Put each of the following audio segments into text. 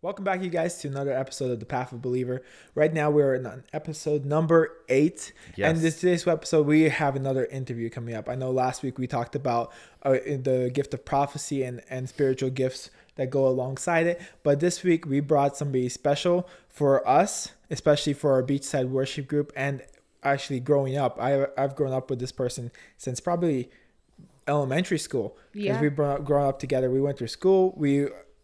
Welcome back, you guys, to another episode of The Path of Believer. Right now, we're in episode number 8. Yes. And today's episode, we have another interview coming up. I know last week we talked about the gift of prophecy and spiritual gifts that go alongside it. But this week, we brought somebody special for us, especially for our beachside worship group. And actually growing up, I've grown up with this person since probably elementary school. Because we've grown up together. We went through school.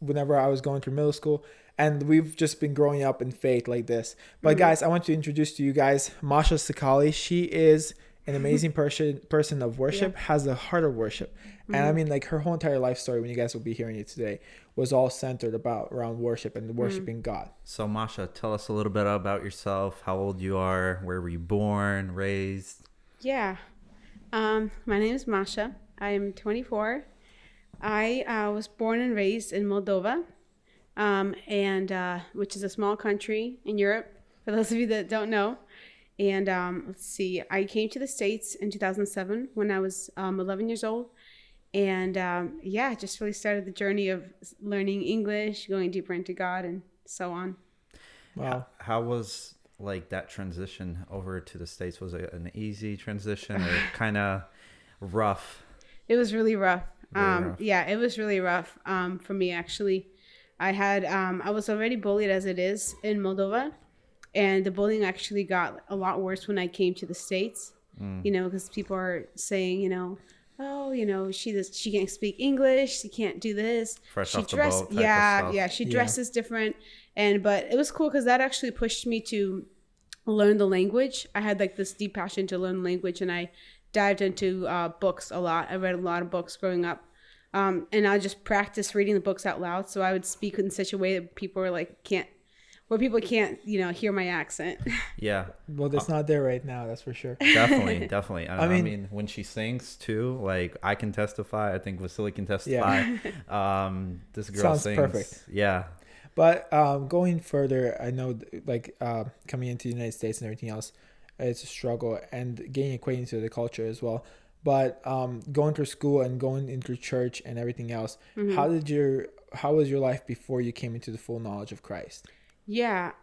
Whenever I was going through middle school, and we've just been growing up in faith like this. But guys, I want to introduce to you guys Masha Sacali. She is an amazing person of worship, has a heart of worship. And I mean, like, her whole entire life story, when you guys will be hearing it today, was all centered around worship and worshiping God. So Masha, tell us a little bit about yourself, how old you are, where were you born, raised? Yeah. My name is Masha. I am 24. I was born and raised in Moldova, which is a small country in Europe, for those of you that don't know. And let's see, I came to the States in 2007 when I was 11 years old. And just really started the journey of learning English, going deeper into God, and so on. Wow. How was like that transition over to the States? Was it an easy transition or kind of rough? It was really rough. Rough. Yeah, it was really rough for me, actually. I was already bullied as it is in Moldova, and the bullying actually got a lot worse when I came to the States, because people are saying, she can't speak English, she can't do this. Fresh she off the dressed, boat type of stuff. she dresses different. But it was cool because that actually pushed me to learn the language. I had like this deep passion to learn language, and I dived into books a lot. I read a lot of books growing up. And I just practiced reading the books out loud. So I would speak in such a way that people can't hear my accent. Yeah. Well, that's not there right now, that's for sure. Definitely. I mean, when she sings too, like, I can testify. I think Vasily can testify. Yeah. This girl Sounds sings. perfect. Yeah. But going further, I know coming into the United States and everything else, it's a struggle, and getting acquainted to the culture as well. But going through school and going into church and everything else, how was your life before you came into the full knowledge of Christ? Yeah,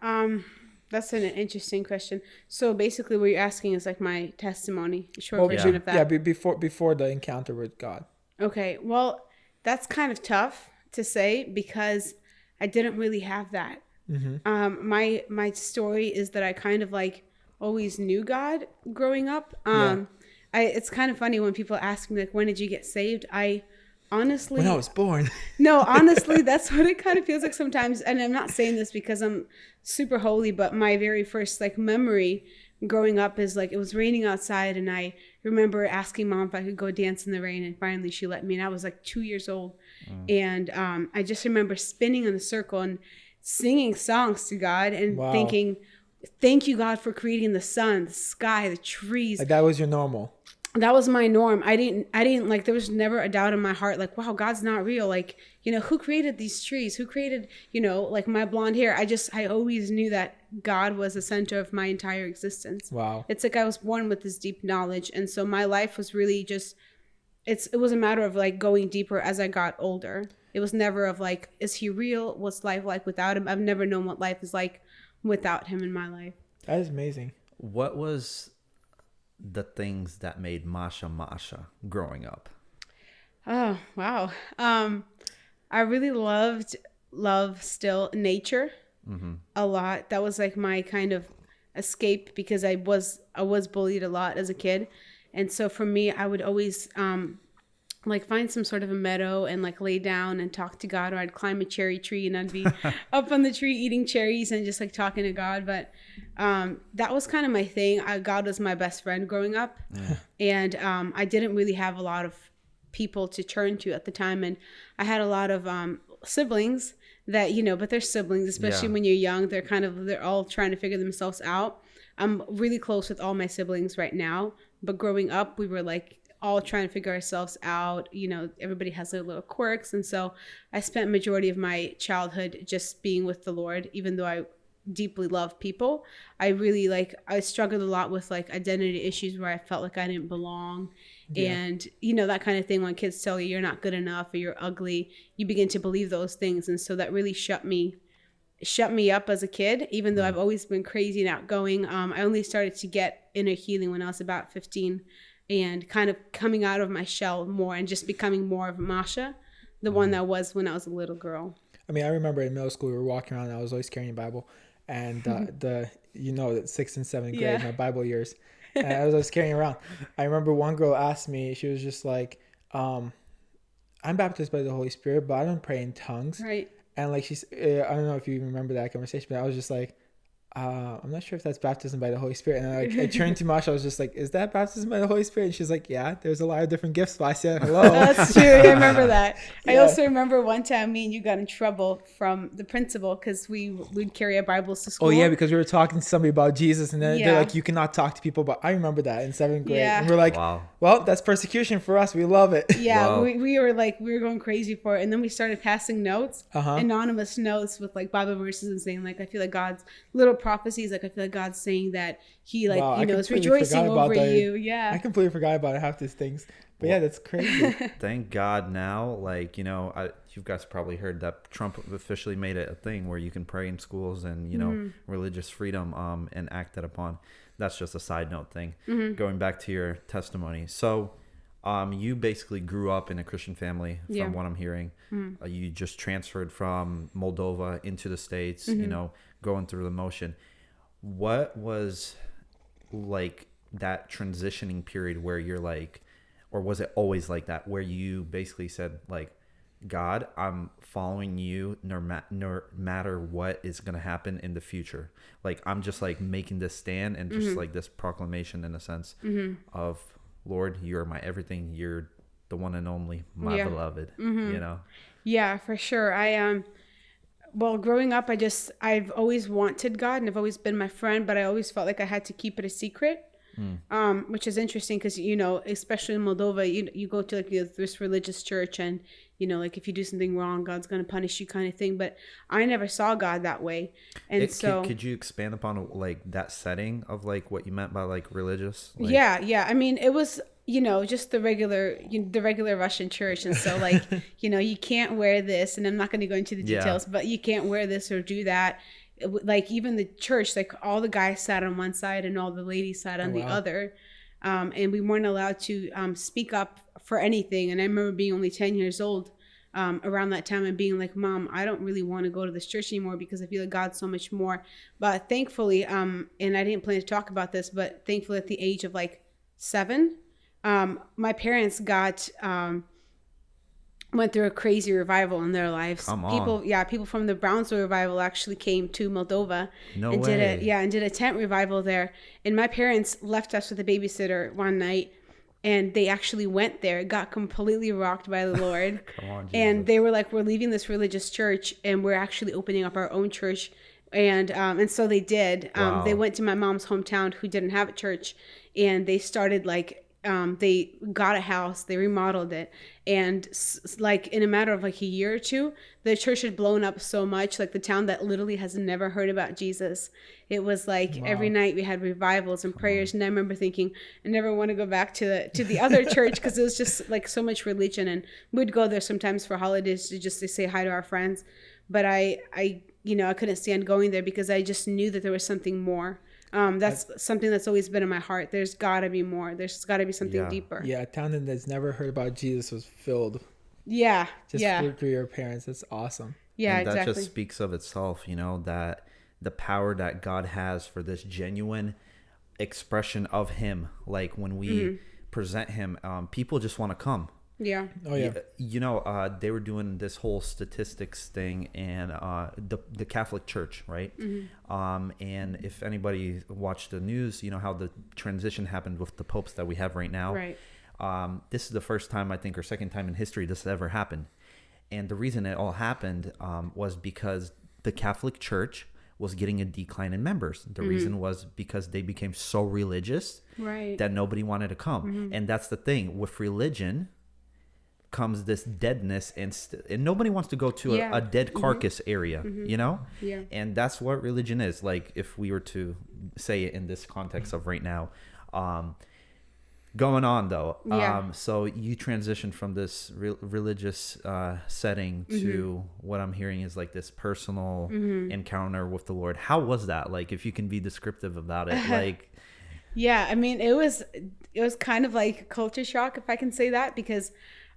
that's an interesting question. So basically what you're asking is like my testimony, a short version of that. Yeah, before the encounter with God. Okay, well, that's kind of tough to say because I didn't really have that. My story is that I kind of like always knew God growing up. It's kind of funny when people ask me, like, when did you get saved? I honestly... When I was born. No, honestly, that's what it kind of feels like sometimes. And I'm not saying this because I'm super holy, but my very first, like, memory growing up is, like, it was raining outside, and I remember asking Mom if I could go dance in the rain, and finally she let me, and I was, like, 2 years old. And I just remember spinning in a circle and singing songs to God and thinking... Thank you, God, for creating the sun, the sky, the trees. Like, that was your normal. That was my norm. I didn't like, there was never a doubt in my heart, like, wow, God's not real. Like, who created these trees? Who created, like my blonde hair? I always knew that God was the center of my entire existence. Wow. It's like I was born with this deep knowledge. And so my life was really just, it was a matter of like going deeper as I got older. It was never of like, is he real? What's life like without him? I've never known what life is like without him in my life. That is amazing. What was the things that made Masha growing up? Oh, wow. I really love still nature a lot. That was like my kind of escape because I was bullied a lot as a kid. And so for me, I would always like find some sort of a meadow and like lay down and talk to God, or I'd climb a cherry tree and I'd be up on the tree eating cherries and just like talking to God. But that was kind of my thing. God was my best friend growing up. And I didn't really have a lot of people to turn to at the time. And I had a lot of siblings that, but they're siblings, especially when you're young, they're all trying to figure themselves out. I'm really close with all my siblings right now, but growing up, we were like all trying to figure ourselves out. Everybody has their little quirks. And so I spent majority of my childhood just being with the Lord, even though I deeply love people. I struggled a lot with like identity issues where I felt like I didn't belong. Yeah. And, that kind of thing, when kids tell you you're not good enough or you're ugly, you begin to believe those things. And so that really shut me shut me up as a kid, even though I've always been crazy and outgoing. I only started to get inner healing when I was about 15 and kind of coming out of my shell more and just becoming more of Masha, the one that was when I was a little girl. I mean, I remember in middle school, we were walking around and I was always carrying a Bible, and the 6th and 7th grade, my Bible years, and I was always carrying around. I remember one girl asked me, she was just like, I'm baptized by the Holy Spirit, but I don't pray in tongues. Right. And like I don't know if you remember that conversation, but I was just like, I'm not sure if that's baptism by the Holy Spirit. And I turned to Masha, I was just like, is that baptism by the Holy Spirit? And she's like, yeah, there's a lot of different gifts. But I said, hello. That's true. I remember that. I also remember one time me and you got in trouble from the principal because we'd carry our Bibles to school. Oh, yeah, because we were talking to somebody about Jesus, and then they're like, you cannot talk to people. But I remember that in 7th grade. Yeah. And we're like, well, that's persecution for us. We love it. Yeah, we were going crazy for it. And then we started passing notes, anonymous notes with like Bible verses and saying like, I feel like God's little prophecies, like I feel like God's saying that he is rejoicing over you. Yeah, I completely forgot about half these things, but yeah, that's crazy. Thank God now, like, you guys probably heard that Trump officially made it a thing where you can pray in schools and religious freedom and act that upon. That's just a side note thing. Going back to your testimony, so you basically grew up in a Christian family from what I'm hearing. You just transferred from Moldova into the States, going through the motion. What was like that transitioning period where you're like, or was it always like that, where you basically said like, God, I'm following you no matter what is going to happen in the future. Like, I'm just like making this stand and just like this proclamation in a sense of, Lord, you're my everything. You're the one and only, my beloved, Yeah, for sure. Well, growing up, I've always wanted God and I've always been my friend, but I always felt like I had to keep it a secret, which is interesting because, especially in Moldova, you go to like this religious church and, like if you do something wrong, God's going to punish you kind of thing. But I never saw God that way. And could you expand upon like that setting of like what you meant by like religious? Like... Yeah. I mean, it was... just the regular Russian church. And so like, you can't wear this, and I'm not going to go into the details, but you can't wear this or do that. Like even the church, like all the guys sat on one side and all the ladies sat on the other. And we weren't allowed to speak up for anything. And I remember being only 10 years old around that time and being like, Mom, I don't really want to go to this church anymore because I feel like God's so much more. But thankfully, and I didn't plan to talk about this, but thankfully at the age of like 7, my parents went through a crazy revival in their lives. People from the Brownsville revival actually came to Moldova and did a tent revival there. And my parents left us with a babysitter one night, and they actually went there, got completely rocked by the Lord. Come on, Jesus. And they were like, we're leaving this religious church and we're actually opening up our own church. And so they did. They went to my mom's hometown who didn't have a church, and they started like, they got a house, they remodeled it, and like in a matter of like a year or two, the church had blown up so much, like the town that literally has never heard about Jesus. It was like every night we had revivals and prayers. And I remember thinking, I never want to go back to the other church because it was just like so much religion, and we'd go there sometimes for holidays to say hi to our friends. But I couldn't stand going there because I just knew that there was something more. That's something that's always been in my heart. There's got to be more. There's got to be something deeper. Yeah, a town that's never heard about Jesus was filled. Yeah. Through your parents. That's awesome. Yeah, and exactly. That just speaks of itself, that the power that God has for this genuine expression of him. Like when we present him, people just want to come. Yeah. Oh yeah. They were doing this whole statistics thing and the Catholic Church, right? And if anybody watched the news, how the transition happened with the popes that we have right now. Right. This is the first time, I think, or second time in history this ever happened. And the reason it all happened was because the Catholic Church was getting a decline in members. The reason was because they became so religious that nobody wanted to come. And that's the thing with religion. Comes this deadness and nobody wants to go to a dead carcass area, Yeah. And that's what religion is. Like if we were to say it in this context of right now, Going on though, Yeah. so you transitioned from this religious setting to what I'm hearing is like this personal encounter with the Lord. How was that? Like, if you can be descriptive about it, like. Yeah, I mean, it was kind of like a culture shock, if I can say that, because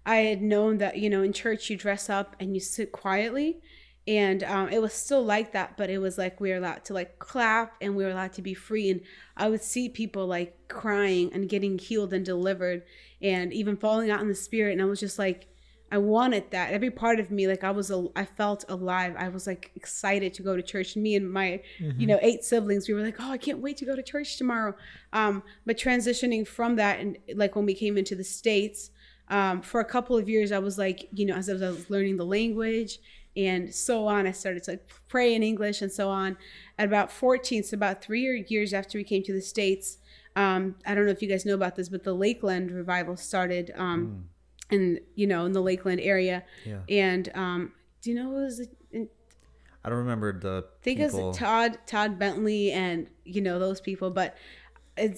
I had known that, in church you dress up and you sit quietly, and it was still like that, but it was like we were allowed to like clap and we were allowed to be free, and I would see people like crying and getting healed and delivered, and even falling out in the spirit, and I was just like, I wanted that. Every part of me, like I felt alive. I was like excited to go to church. Me and my, 8 siblings, we were like, oh, I can't wait to go to church tomorrow. But transitioning from that, and like when we came into the States, for a couple of years, I was like, as I was learning the language and so on, I started to like pray in English and so on. At about 14, so about 3 years after we came to the States, I don't know if you guys know about this, but the Lakeland revival started in the Lakeland area. Yeah. And do you know who was I don't remember the I think people. it was Todd Bentley and those people, but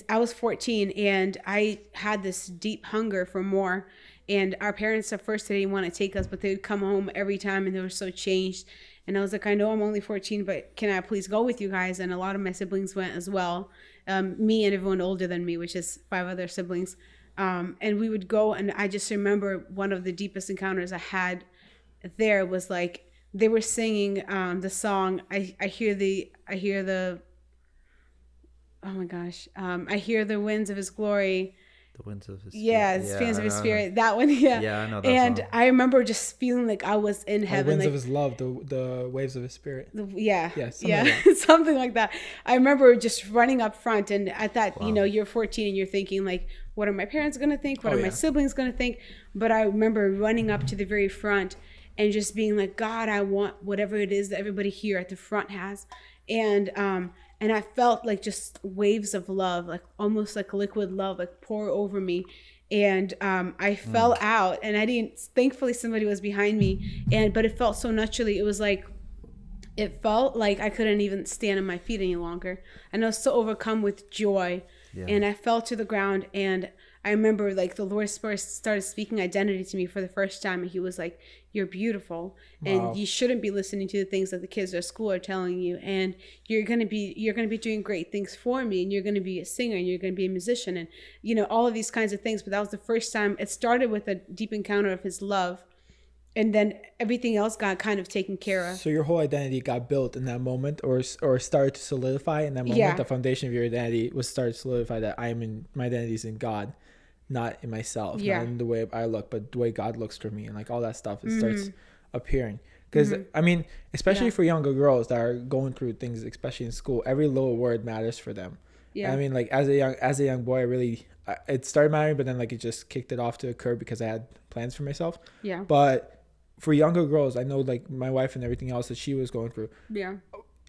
I was 14 and I had this deep hunger for more. And our parents at first they didn't want to take us, but they would come home every time and they were so changed. And I was like, I know I'm only 14, but can I please go with you guys? And a lot of my siblings went as well. Me and everyone older than me, which is 5 other siblings. And we would go, and I just remember one of the deepest encounters I had there was like they were singing the song I hear the oh my gosh, I hear the winds of his glory. The winds of his spirit. Yeah, the winds of his spirit. That one, yeah. Yeah, I know that and song. I remember just feeling like I was in heaven. The winds like, of his love, the waves of his spirit. Yeah. Something like that. Something like that. I remember just running up front, and at that, Wow. you're 14 and you're thinking like, what are my parents going to think? What Oh, are my yeah. siblings going to think? But I remember running up to the very front and just being like, God, I want whatever it is that everybody here at the front has. And I felt like just waves of love, like almost like liquid love, like pour over me. And I fell out, and I didn't, thankfully somebody was behind me, but it felt so naturally. It felt like I couldn't even stand on my feet any longer. And I was so overcome with joy. Yeah. And I fell to the ground, and I remember like the Lord started speaking identity to me for the first time, and he was like, you're beautiful, and Wow. you shouldn't be listening to the things that the kids at school are telling you, and you're going to be doing great things for me, and you're going to be a singer, and you're going to be a musician, and all of these kinds of things. But that was the first time. It started with a deep encounter of his love, and then everything else got kind of taken care of. So your whole identity got built in that moment, or started to solidify in that moment. Yeah. The foundation of your identity was started to solidify that my identity is in God, not in myself, Yeah. not in the way I look, but the way God looks for me, and like all that stuff. It starts appearing. Because I mean, especially for younger girls that are going through things, especially in school, every little word matters for them. Yeah. I mean, like as a young boy, it started mattering, but then like it just kicked it off to a curb because I had plans for myself. Yeah. But for younger girls, I know like my wife and everything else that she was going through, Yeah.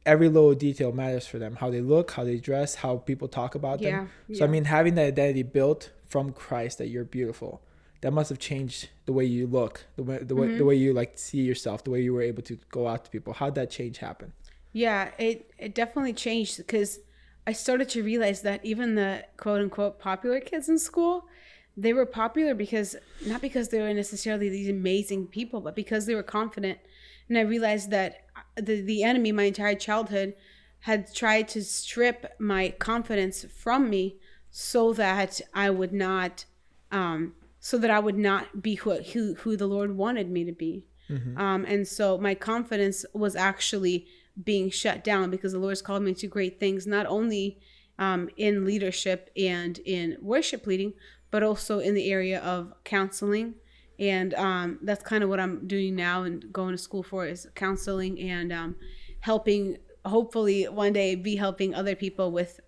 every little detail matters for them. How they look, how they dress, how people talk about them. So I mean, having that identity built from Christ that you're beautiful, that must have changed the way you look, the way you like see yourself, the way you were able to go out to people. How'd that change happen? Yeah, it definitely changed because I started to realize that even the quote unquote popular kids in school, they were popular not because they were necessarily these amazing people, but because they were confident. And I realized that the enemy, my entire childhood, had tried to strip my confidence from me so that I would not be who the Lord wanted me to be. And so my confidence was actually being shut down because the Lord's called me to great things, not only in leadership and in worship leading, but also in the area of counseling. And that's kind of what I'm doing now and going to school for is counseling and helping, hopefully one day be helping other people with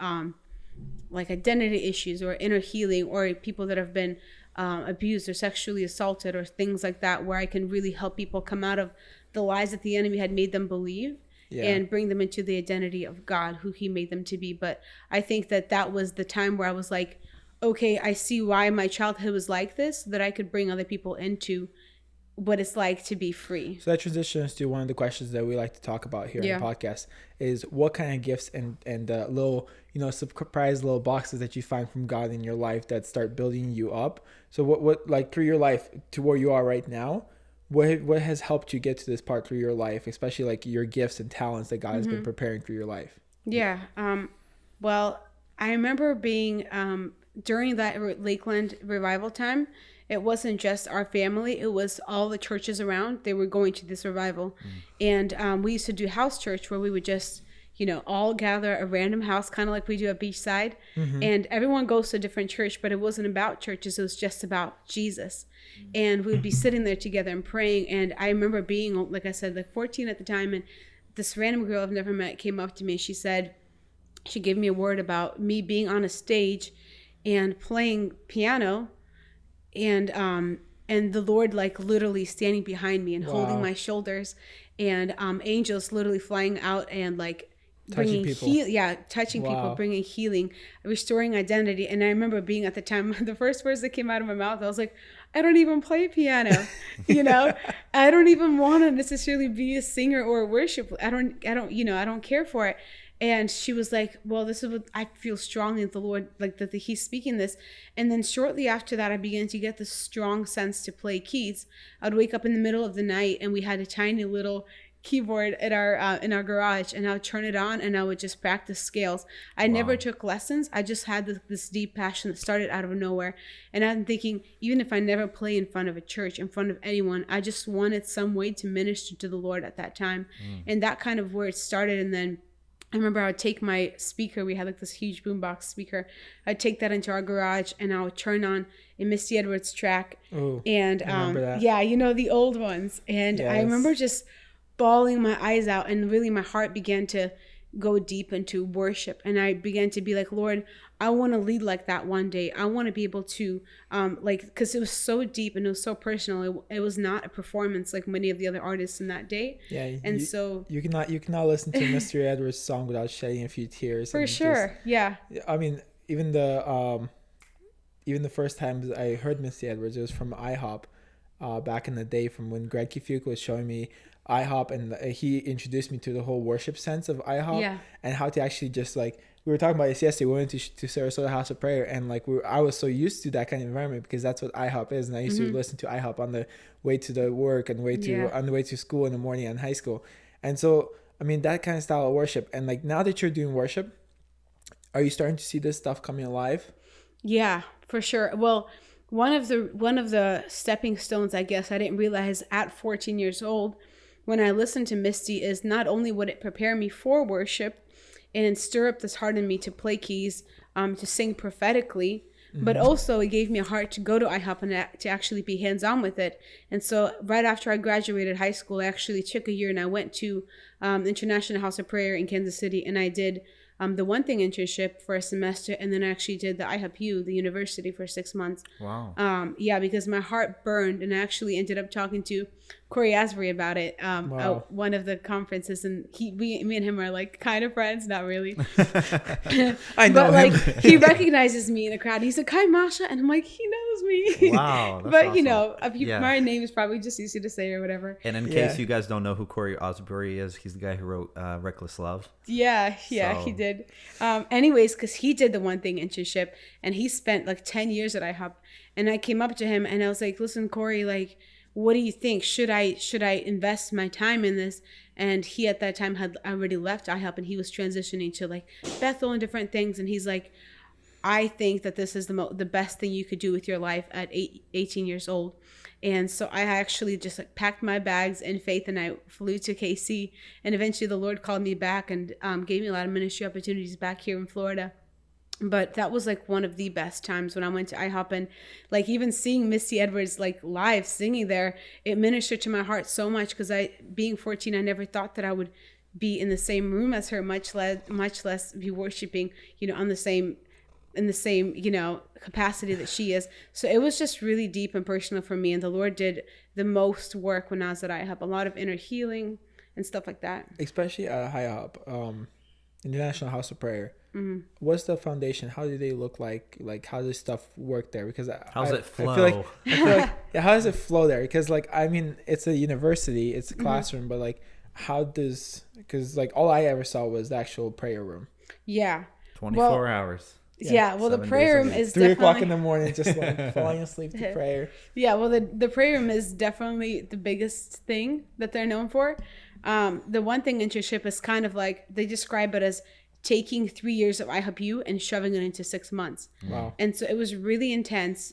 like identity issues or inner healing, or people that have been abused or sexually assaulted or things like that, where I can really help people come out of the lies that the enemy had made them believe. Yeah. And bring them into the identity of God, who he made them to be. But I think that was the time where I was like, okay, I see why my childhood was like this, so that I could bring other people into what it's like to be free. So that transitions to one of the questions that we like to talk about here in the podcast is what kind of gifts and the little, surprise little boxes that you find from God in your life that start building you up. So what like through your life to where you are right now, what has helped you get to this part through your life, especially like your gifts and talents that God has been preparing for your life? Yeah. Well, I remember being during that Lakeland revival time. It wasn't just our family. It was all the churches around. They were going to this revival. And we used to do house church where we would just, all gather a random house, kind of like we do at Beachside. And everyone goes to a different church, but it wasn't about churches. It was just about Jesus. And we would be sitting there together and praying. And I remember being, like I said, like 14 at the time. And this random girl I've never met came up to me. She said, she gave me a word about me being on a stage and playing piano, and the Lord like literally standing behind me and holding my shoulders, and angels literally flying out and like bringing touching people, bringing healing, restoring identity. And I remember being at the time, the first words that came out of my mouth, I was like, I don't even play piano, I don't even want to necessarily be a singer or a worship. I don't care for it. And she was like, well, this is what I feel strongly that the Lord, like that he's speaking this. And then shortly after that, I began to get this strong sense to play keys. I'd wake up in the middle of the night and we had a tiny little keyboard at our in our garage, and I would turn it on and I would just practice scales. I never took lessons. I just had this deep passion that started out of nowhere. And I'm thinking, even if I never play in front of a church, in front of anyone, I just wanted some way to minister to the Lord at that time. And that kind of where it started. And then I remember I would take my speaker. We had like this huge boombox speaker. I'd take that into our garage and I would turn on a Misty Edwards track. Ooh, and the old ones. And I remember just bawling my eyes out, and really my heart began to go deep into worship. And I began to be like, Lord, I want to lead like that one day. I want to be able to because it was so deep and it was so personal. It was not a performance like many of the other artists in that day. So you cannot listen to a Mr. Edwards song without shedding a few tears. For sure. I mean, even the first time I heard Mr. Edwards, it was from IHOP back in the day, from when Greg Kifuka was showing me IHOP, and he introduced me to the whole worship sense of IHOP and how to actually just like, we were talking about this yesterday. We went to Sarasota House of Prayer, and like I was so used to that kind of environment because that's what IHOP is, and I used to listen to IHOP on the way to the work and on the way to school in the morning and high school. And so I mean, that kind of style of worship. And like now that you're doing worship, are you starting to see this stuff coming alive? Yeah, for sure. Well, one of the stepping stones, I guess, I didn't realize at 14 years old when I listened to Misty is not only would it prepare me for worship and stir up this heart in me to play keys, to sing prophetically, but also it gave me a heart to go to IHOP and to actually be hands-on with it. And so right after I graduated high school, I actually took a year and I went to International House of Prayer in Kansas City, and I did the One Thing internship for a semester, and then I actually did the IHOP, the university, for 6 months. Wow. Yeah, because my heart burned, and I actually ended up talking to Corey Asbury about it at one of the conferences, and me and him are like kind of friends, not really. I know but him. Like he recognizes me in the crowd. He's like, "Hi, Masha," and I'm like, he knows me. Wow. But awesome. You know, my name is probably just easy to say or whatever. And in case you guys don't know who Corey Asbury is, he's the guy who wrote Reckless Love. Yeah, he did. Anyways, because he did the One Thing internship, and he spent like 10 years at IHOP. And I came up to him and I was like, "Listen, Corey, like, what do you think? Should I invest my time in this?" And he at that time had already left IHOP, and he was transitioning to like Bethel and different things. And he's like, "I think that this is the best thing you could do with your life at 18 years old." And so I actually just like packed my bags in faith, and I flew to KC. And eventually the Lord called me back and gave me a lot of ministry opportunities back here in Florida. But that was like one of the best times when I went to IHOP, and like even seeing Misty Edwards like live singing there, it ministered to my heart so much, because being 14, I never thought that I would be in the same room as her, much less be worshiping, you know, in the same, you know, capacity that she is. So it was just really deep and personal for me. And the Lord did the most work when I was at IHOP, a lot of inner healing and stuff like that. Especially at IHOP, International House of Prayer. what's the foundation? How do they look like? Like, how does stuff work there? Because How's it flow? I feel like yeah, how does it flow there? Because like, I mean, it's a university, it's a classroom, but like, how does, because like all I ever saw was the actual prayer room. Yeah. 24 hours. Yeah, well, the 7 prayer days a room week. is 3 o'clock definitely in the morning, just like falling asleep to prayer. Yeah, well, the prayer room is definitely the biggest thing that they're known for. The one thing internship is kind of like, they describe it as taking 3 years of IHOPU and shoving it into 6 months. Wow. And so it was really intense.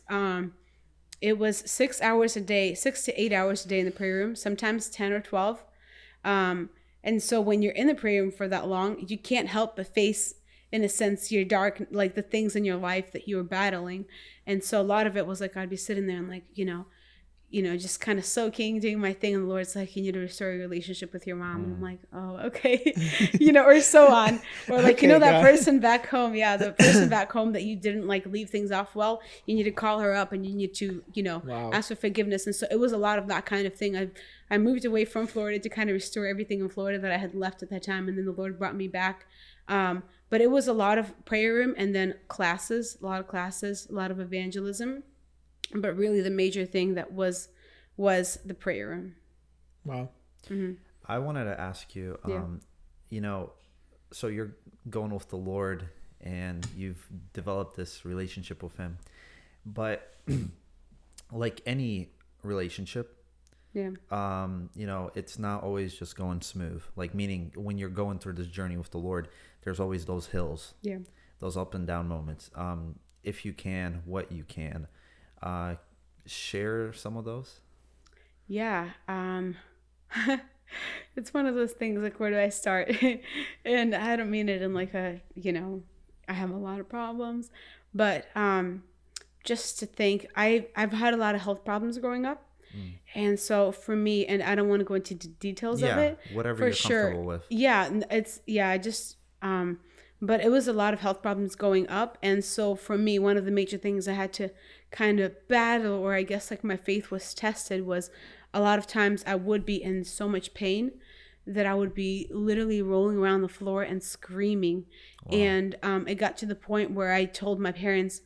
It was 6 hours a day, 6 to 8 hours a day in the prayer room, sometimes 10 or 12. And so when you're in the prayer room for that long, you can't help but face, in a sense, your dark, like the things in your life that you were battling. And so a lot of it was like, I'd be sitting there and like, just kind of soaking, doing my thing. And the Lord's like, you need to restore your relationship with your mom. And I'm like, oh, okay. Or so on. Or like, Okay, that person back home. Yeah. The person back home that you didn't like leave things off well, you need to call her up and you need to, Wow. ask for forgiveness. And so it was a lot of that kind of thing. I moved away from Florida to kind of restore everything in Florida that I had left at that time. And then the Lord brought me back. But it was a lot of prayer room and then classes, a lot of evangelism. But really the major thing that was the prayer room. Wow. Mm-hmm. I wanted to ask you, so you're going with the Lord and you've developed this relationship with him, but like any relationship, it's not always just going smooth. Like, meaning when you're going through this journey with the Lord, there's always those hills, those up and down moments. If you can, what you can, share some of those. Yeah. It's one of those things like, where do I start? And I don't mean it in like I have a lot of problems, but just to think, I've had a lot of health problems growing up. And so for me, and I don't want to go into details of it. Whatever for you're sure. comfortable with. But it was a lot of health problems going up. And so for me, one of the major things I had to kind of battle, or I guess like my faith was tested, was a lot of times I would be in so much pain that I would be literally rolling around the floor and screaming. Wow. And it got to the point where I told my parents,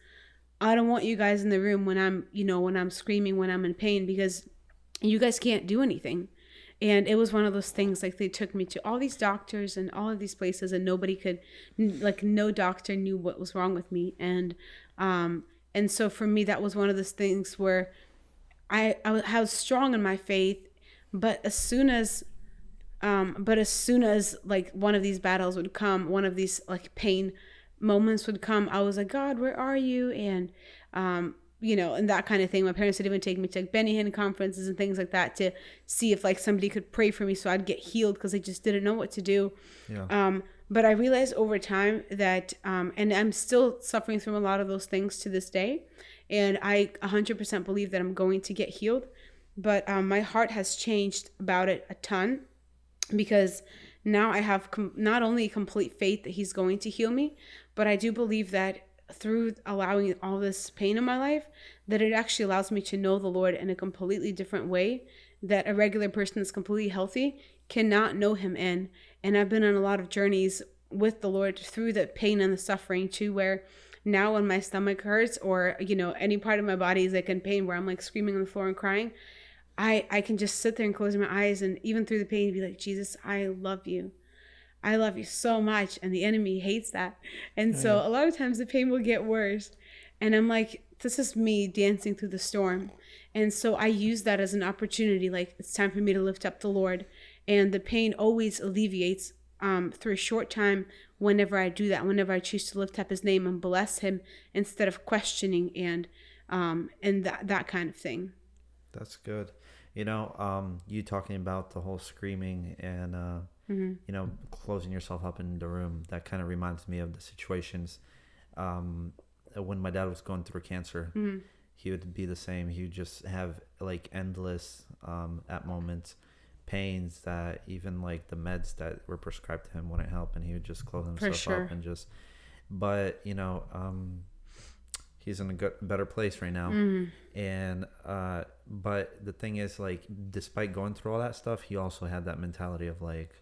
I don't want you guys in the room when I'm screaming, when I'm in pain, because you guys can't do anything. And it was one of those things, like they took me to all these doctors and all of these places, and nobody could, like no doctor knew what was wrong with me. And so for me, that was one of those things where I was strong in my faith, but as soon as like one of these battles would come, one of these like pain moments would come, I was like, God, where are you? And and that kind of thing. My parents would even take me to like Benny Hinn conferences and things like that to see if like somebody could pray for me so I'd get healed, because they just didn't know what to do. But I realized over time that, and I'm still suffering from a lot of those things to this day, and I 100% believe that I'm going to get healed. But my heart has changed about it a ton, because now I have not only complete faith that he's going to heal me, but I do believe that through allowing all this pain in my life, that it actually allows me to know the Lord in a completely different way that a regular person that's completely healthy cannot know him in. And I've been on a lot of journeys with the Lord through the pain and the suffering too, where now when my stomach hurts, or any part of my body is like in pain, where I'm like screaming on the floor and crying, I can just sit there and close my eyes, and even through the pain be like, Jesus, I love you. I love you so much. And the enemy hates that. And so a lot of times the pain will get worse. And I'm like, this is me dancing through the storm. And so I use that as an opportunity. Like, it's time for me to lift up the Lord. And the pain always alleviates through a short time whenever I do that, whenever I choose to lift up his name and bless him instead of questioning and that kind of thing. That's good. You talking about the whole screaming and closing yourself up in the room, that kind of reminds me of the situations when my dad was going through cancer. He would be the same. He would just have like endless at moments pains that even like the meds that were prescribed to him wouldn't help, and he would just close himself up and just, but he's in a better place right now. And but the thing is, like, despite going through all that stuff, he also had that mentality of like,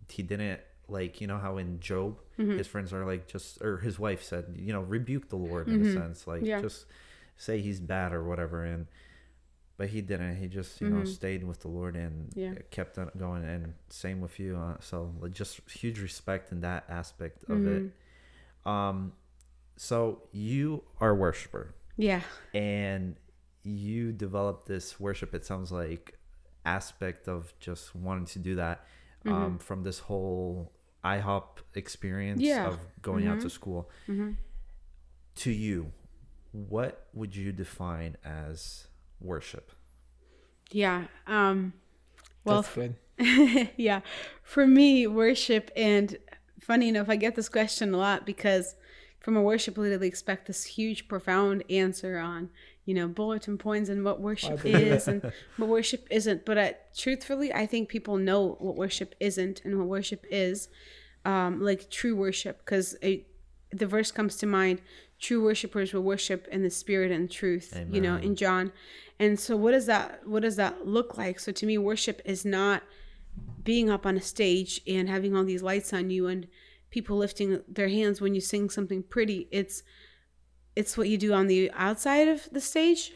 he didn't like, you know how in Job, his friends are like, just, or his wife said, you know, rebuke the Lord in a sense, like just say he's bad or whatever. But he didn't. He just, you know, stayed with the Lord and kept on going. And same with you. So like, just huge respect in that aspect of it. So you are a worshiper. Yeah. And you developed this worship, it sounds like, aspect of just wanting to do that from this whole IHOP experience of going out to school. To you, what would you define as worship? Yeah. Well, That's good. yeah. For me, worship, and funny enough, I get this question a lot because from a worship leader, they expect this huge, profound answer on, you know, bulletin points and what worship is and what worship isn't. But truthfully, I think people know what worship isn't and what worship is, like true worship, because the verse comes to mind, true worshipers will worship in the spirit and truth. Amen. You know, in John. And so what does that look like? So to me, worship is not being up on a stage and having all these lights on you and people lifting their hands when you sing something pretty. It's what you do on the outside of the stage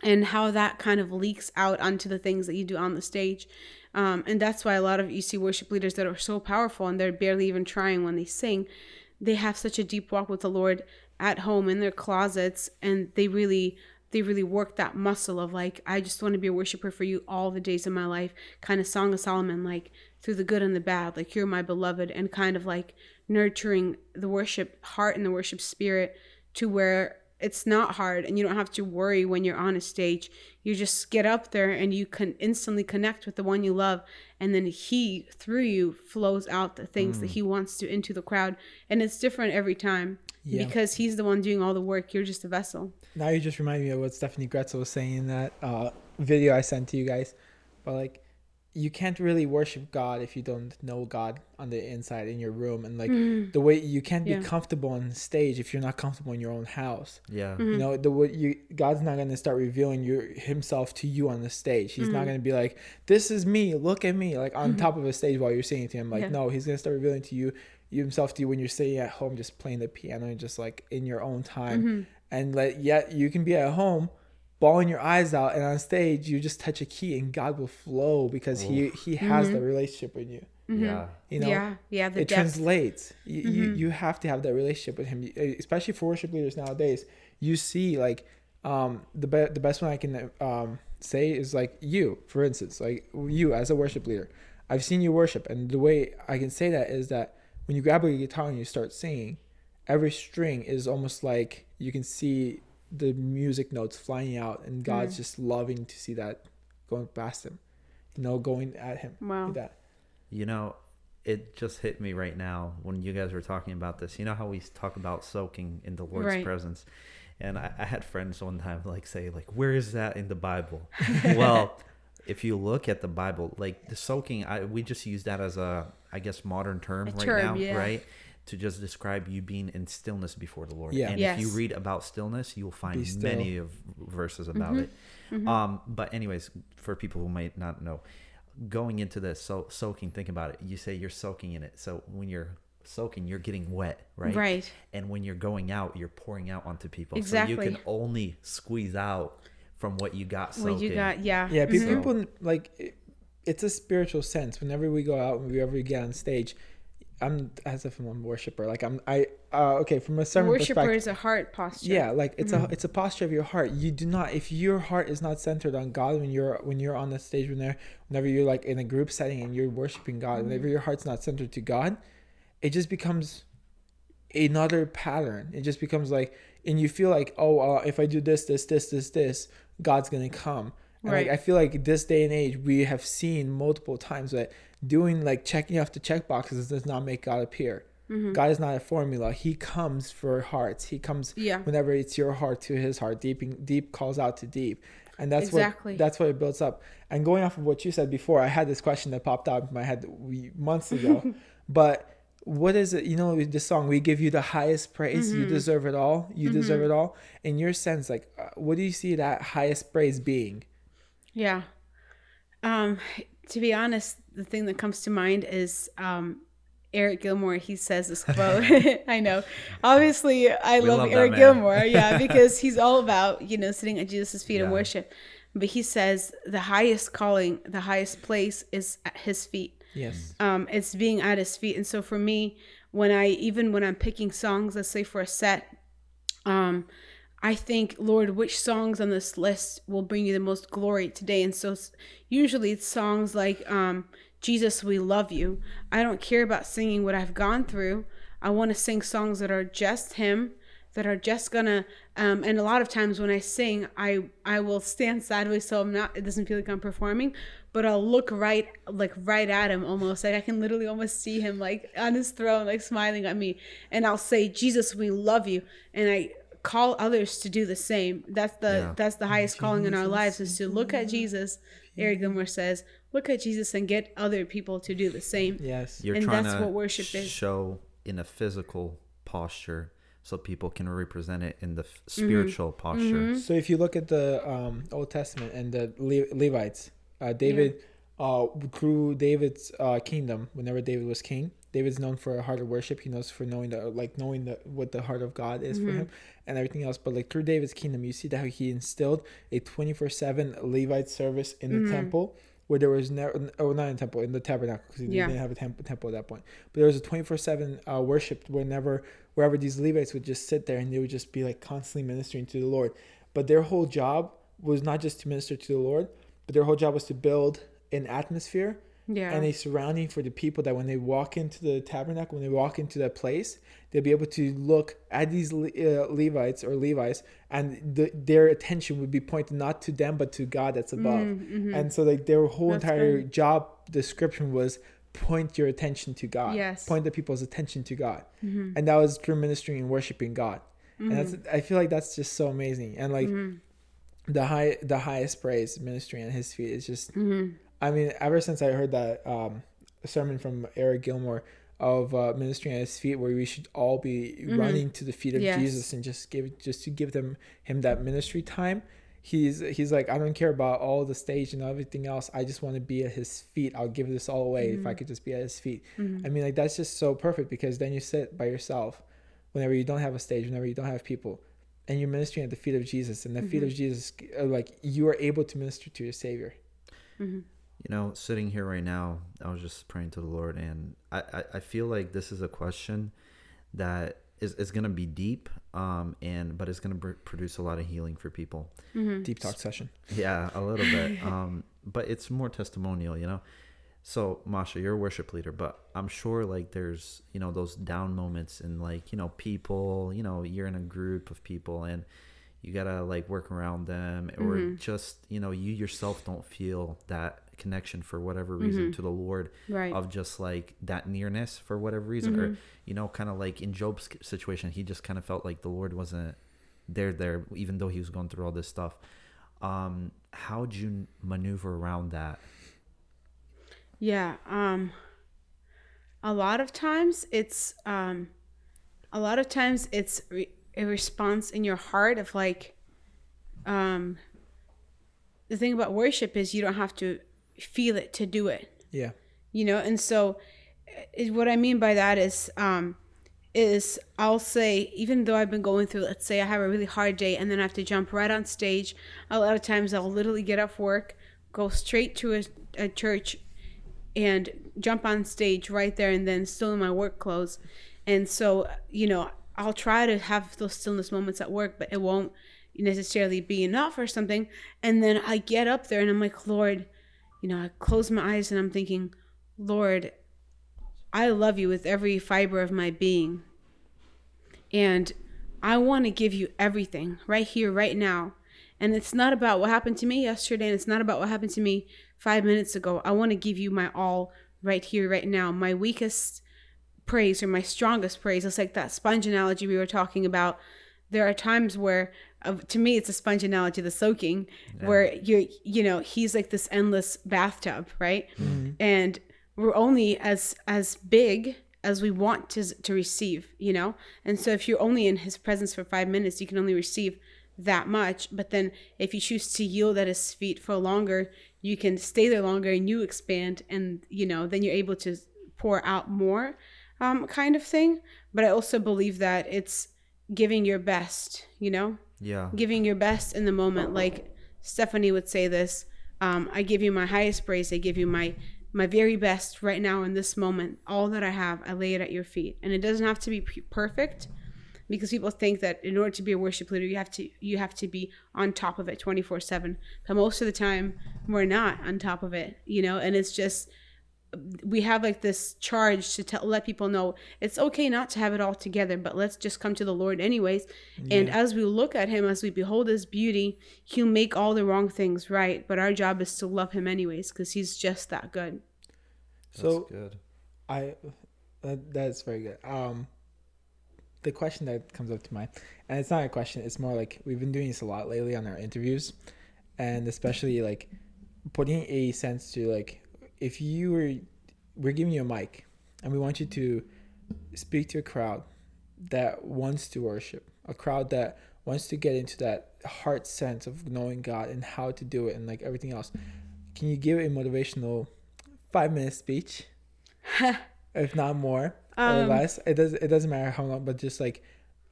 and how that kind of leaks out onto the things that you do on the stage. And that's why you see worship leaders that are so powerful and they're barely even trying when they sing. They have such a deep walk with the Lord at home in their closets, and they really work that muscle of like, I just want to be a worshiper for you all the days of my life, kind of Song of Solomon, like through the good and the bad, like you're my beloved, and kind of like nurturing the worship heart and the worship spirit to where it's not hard and you don't have to worry when you're on a stage. You just get up there and you can instantly connect with the one you love, and then he through you flows out the things that he wants to into the crowd, and it's different every time because he's the one doing all the work. You're just a vessel. Now you just remind me of what Stephanie Gretzel was saying in that video I sent to you guys. But like, you can't really worship God if you don't know God on the inside in your room, and like the way you can't be comfortable on stage if you're not comfortable in your own house. Yeah, you know, God's not going to start revealing himself to you on the stage. He's not going to be like, "This is me, look at me," like on top of a stage while you're singing to him. Like, no, he's going to start revealing to you himself to you when you're sitting at home, just playing the piano and just like in your own time. And yet you can be at home, bawling your eyes out, and on stage you just touch a key and God will flow because he has the relationship with you. Yeah, you know, it translates. You have to have that relationship with him, especially for worship leaders nowadays. You see, like the best one I can say is like you, for instance, like you as a worship leader. I've seen you worship, and the way I can say that is that when you grab a guitar and you start singing, every string is almost like you can see the music notes flying out, and God's just loving to see that going past him, you know, going at him. Wow. Like that. You know, it just hit me right now when you guys were talking about this. You know how we talk about soaking in the Lord's presence? And I had friends one time like say, like, where is that in the Bible? Well, if you look at the Bible, like the soaking, we just use that as a, I guess, modern term now, right? To just describe you being in stillness before the Lord. Yeah. And if you read about stillness, you'll find many of verses about it. But anyways, for people who might not know, going into this, so soaking, think about it. You say you're soaking in it. So when you're soaking, you're getting wet, right? Right. And when you're going out, you're pouring out onto people. Exactly. So you can only squeeze out from what you got soaking. What you got, yeah. People, like, it's a spiritual sense. Whenever we go out and whenever we get on stage, I'm as if I'm a worshiper. Like okay, from a certain worshiper perspective, is a heart posture. Yeah, like it's a posture of your heart. You do not, if your heart is not centered on God when you're on the stage, whenever you're like in a group setting and you're worshiping God, whenever your heart's not centered to God, it just becomes another pattern. It just becomes like, and you feel like, if I do this, God's gonna come. And right. Like, I feel like this day and age, we have seen multiple times that doing like checking off the check boxes does not make God appear. God is not a formula. He comes for hearts. He comes whenever it's your heart to his heart. Deep calls out to deep. And that's what it builds up. And going off of what you said before, I had this question that popped out in my head months ago. But what is it? You know, the song, we give you the highest praise. You deserve it all. You deserve it all. In your sense, like, what do you see that highest praise being? Yeah. To be honest, the thing that comes to mind is Eric Gilmore, he says this quote. I know. Obviously, I We love love that Eric man. Gilmore, yeah, because he's all about, sitting at Jesus' feet and Yeah. worship. But he says the highest calling, the highest place is at his feet. Yes. It's being at his feet. And so for me, when I'm picking songs, let's say for a set, I think, Lord, which songs on this list will bring you the most glory today? And so usually it's songs like, Jesus, we love you. I don't care about singing what I've gone through. I want to sing songs that are just him, that are just gonna, and a lot of times when I sing, I will stand sideways so it doesn't feel like I'm performing, but I'll look right at him almost. Like I can literally almost see him like on his throne, like smiling at me. And I'll say, Jesus, we love you. And I call others to do the same. That's the highest calling in our lives, is to look at Jesus. Eric Gilmore says, look at Jesus and get other people to do the same. Yes. You're And trying that's to what worship is. show in a physical posture so people can represent it in the spiritual posture. So if you look at the Old Testament and the Levites, David through David's kingdom, whenever David was king, David's known for a heart of worship. He knows for knowing what the heart of God is for him and everything else. But like through David's kingdom, you see that how he instilled a 24/7 Levite service in the temple, where there was not in the temple, in the tabernacle, because he didn't have a temple at that point. But there was a 24/7 worship wherever these Levites would just sit there and they would just be like constantly ministering to the Lord. But their whole job was not just to minister to the Lord, but their whole job was to build an atmosphere and a surrounding for the people, that when they walk into the tabernacle, when they walk into that place, they'll be able to look at these Levites, and their attention would be pointed not to them but to God that's above. And so like their whole entire job description was point your attention to God. Point the people's attention to God. And that was through ministering and worshiping God. And I feel like that's just so amazing. And like the highest praise, ministering at his feet, is just I mean, ever since I heard that sermon from Eric Gilmore of ministering at his feet, where we should all be running to the feet of Jesus and just to give him that ministry time, he's like, I don't care about all the stage and everything else. I just want to be at his feet. I'll give this all away if I could just be at his feet. I mean, like that's just so perfect, because then you sit by yourself whenever you don't have a stage, whenever you don't have people, and you're ministering at the feet of Jesus, and the feet of Jesus, like you are able to minister to your Savior. You know, sitting here right now, I was just praying to the Lord, and I feel like this is a question that is going to be deep, but it's going to produce a lot of healing for people. Deep talk session. Yeah, a little bit. But it's more testimonial, you know. So, Masha, you're a worship leader, but I'm sure like there's, you know, those down moments and like, you know, people, you know, you're in a group of people and you got to like work around them, or just, you know, you yourself don't feel that connection for whatever reason to the Lord, of just like that nearness for whatever reason, or, you know, kind of like in Job's situation, he just kind of felt like the Lord wasn't there, even though he was going through all this stuff. How'd you maneuver around that? Yeah. A lot of times it's a response in your heart of like, the thing about worship is you don't have to feel it to do it. Yeah. You know, and so what I mean by that is I'll say, even though I've been going through, let's say I have a really hard day and then I have to jump right on stage. A lot of times I'll literally get off work, go straight to a church and jump on stage right there, and then still in my work clothes. And so, you know, I'll try to have those stillness moments at work, but it won't necessarily be enough or something. And then I get up there and I'm like, Lord, you know, I close my eyes and I'm thinking, Lord, I love you with every fiber of my being. And I want to give you everything right here, right now. And it's not about what happened to me yesterday, and it's not about what happened to me 5 minutes ago. I want to give you my all right here, right now. My weakest praise or my strongest praise. It's like that sponge analogy we were talking about. There are times where, to me, it's a sponge analogy, the soaking, where you know, he's like this endless bathtub, right? And we're only as big as we want to receive, you know? And so if you're only in his presence for 5 minutes, you can only receive that much. But then if you choose to yield at his feet for longer, you can stay there longer and you expand, and, you know, then you're able to pour out more. kind of thing. But I also believe that it's giving your best, Yeah. giving your best in the moment. Like Stephanie would say this, I give you my highest praise. I give you my very best right now in this moment. All that I have, I lay it at your feet. And it doesn't have to be perfect, because people think that in order to be a worship leader, you have to be on top of it 24/7. But most of the time, we're not on top of it, and it's just, we have like this charge to let people know it's okay not to have it all together, but let's just come to the Lord anyways. Yeah. And as we look at him, as we behold his beauty, he'll make all the wrong things right. But our job is to love him anyways, because he's just that good. So that's good. That's very good. The question that comes up to mind, and it's not a question, it's more like we've been doing this a lot lately on our interviews, and especially like putting a sense to like, if we're giving you a mic and we want you to speak to a crowd that wants to worship, a crowd that wants to get into that heart sense of knowing God and how to do it and like everything else, can you give a motivational 5-minute speech? If not more or less, it doesn't matter how long, but just like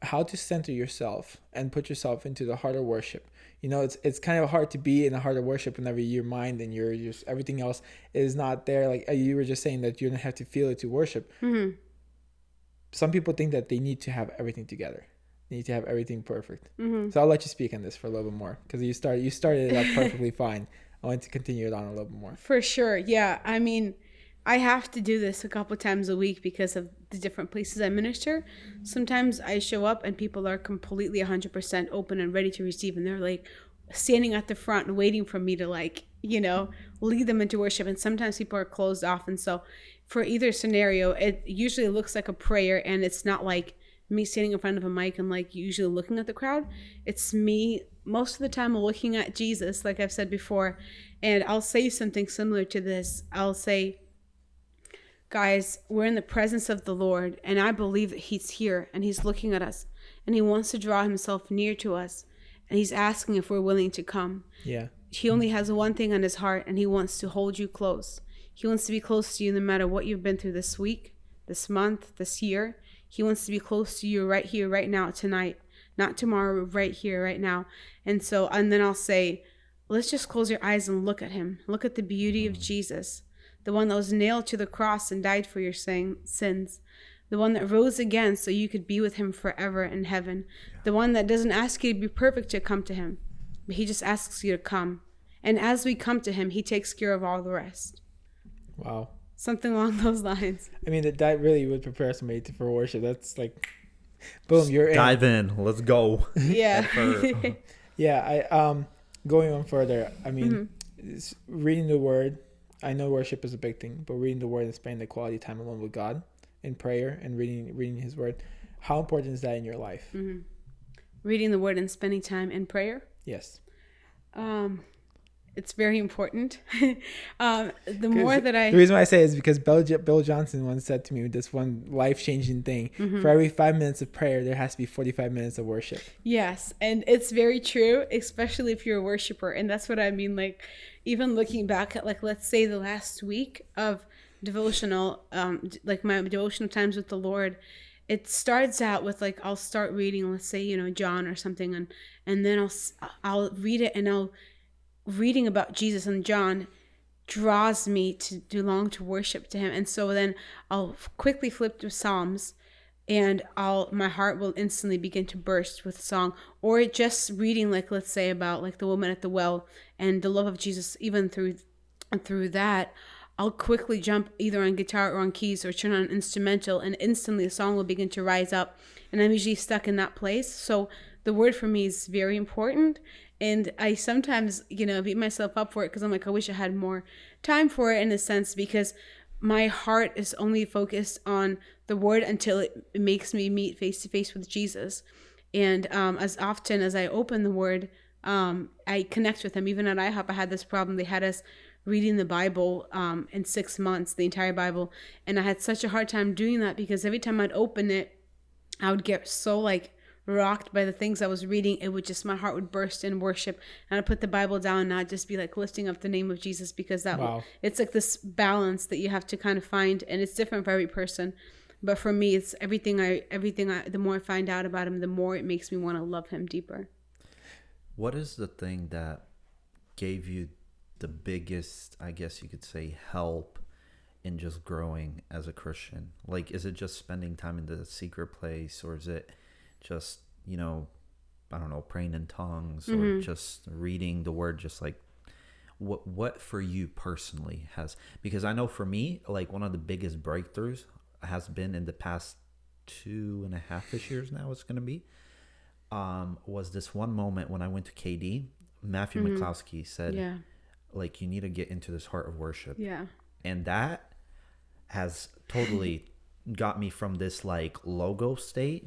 how to center yourself and put yourself into the heart of worship. It's kind of hard to be in the heart of worship whenever your mind and your just everything else is not there. Like you were just saying that you don't have to feel it to worship. Mm-hmm. Some people think that they need to have everything together. They need to have everything perfect. Mm-hmm. So I'll let you speak on this for a little bit more, because you started it up perfectly fine. I want to continue it on a little bit more. For sure. Yeah. I mean, I have to do this a couple times a week because of the different places I minister. Sometimes I show up and people are completely 100% open and ready to receive. And they're like standing at the front and waiting for me to lead them into worship. And sometimes people are closed off. And so for either scenario, it usually looks like a prayer. And it's not like me standing in front of a mic and like usually looking at the crowd. It's me most of the time looking at Jesus, like I've said before. And I'll say something similar to this. I'll say, guys, we're in the presence of the Lord, and I believe that he's here and he's looking at us and he wants to draw himself near to us, and he's asking if we're willing to come. Yeah. He only has one thing on his heart, and he wants to hold you close. He wants to be close to you no matter what you've been through this week, this month, this year. He wants to be close to you right here, right now, tonight, not tomorrow, right here, right now. And then I'll say, let's just close your eyes and look at him. Look at the beauty of Jesus. The one that was nailed to the cross and died for your sins. The one that rose again so you could be with him forever in heaven. The one that doesn't ask you to be perfect to come to him, but he just asks you to come. And as we come to him, he takes care of all the rest. Wow. Something along those lines. I mean, that really would prepare somebody for worship. That's like, boom, you're in. Dive in. Let's go. Yeah. Yeah. Going on further, I mean, reading the word. I know worship is a big thing, but reading the word and spending the quality time alone with God in prayer and reading his word, how important is that in your life? Mm-hmm. Reading the word and spending time in prayer? Yes. It's very important. The reason why I say it is because Bill Johnson once said to me this one life-changing thing: for every 5 minutes of prayer, there has to be 45 minutes of worship. Yes, and it's very true, especially if you're a worshiper. And that's what I mean. Like, even looking back at, like, let's say the last week of devotional, like my devotional times with the Lord, it starts out with, like, I'll start reading, let's say, John or something, and then I'll read it, and reading about Jesus and John draws me to long to worship to him. And so then I'll quickly flip to Psalms, and my heart will instantly begin to burst with song. Or just reading, like, let's say about like the woman at the well and the love of Jesus. Even through that, I'll quickly jump either on guitar or on keys or turn on an instrumental, and instantly a song will begin to rise up, and I'm usually stuck in that place. So the word for me is very important. And I sometimes, beat myself up for it, because I'm like, I wish I had more time for it, in a sense, because my heart is only focused on the word until it makes me meet face to face with Jesus. And as often as I open the word, I connect with him. Even at IHOP, I had this problem. They had us reading the Bible in 6 months, the entire Bible. And I had such a hard time doing that, because every time I'd open it, I would get so rocked by the things I was reading. It would just, my heart would burst in worship, and I'd put the Bible down and I'd just be like lifting up the name of Jesus, because it's like this balance that you have to kind of find, and it's different for every person. But for me, it's everything the more I find out about him, the more it makes me want to love him deeper. What is the thing that gave you the biggest, I guess you could say, help in just growing as a Christian? Like, is it just spending time in the secret place, or is it just, you know, I don't know, praying in tongues, or just reading the word? Just like, what for you personally has, because I know for me, like, one of the biggest breakthroughs has been in the past 2.5 years now, it's going to be, was this one moment when I went to KD. Matthew McCloskey said, like, you need to get into this heart of worship. Yeah. And that has totally got me from this, like, logo stage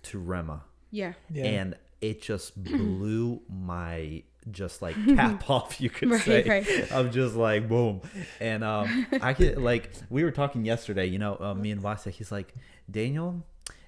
to Rema. Yeah. And it just blew my just like cap off, you could say. Right. I'm just like, boom. And I could, like, we were talking yesterday, you know, me and Vasa, he's like, Daniel,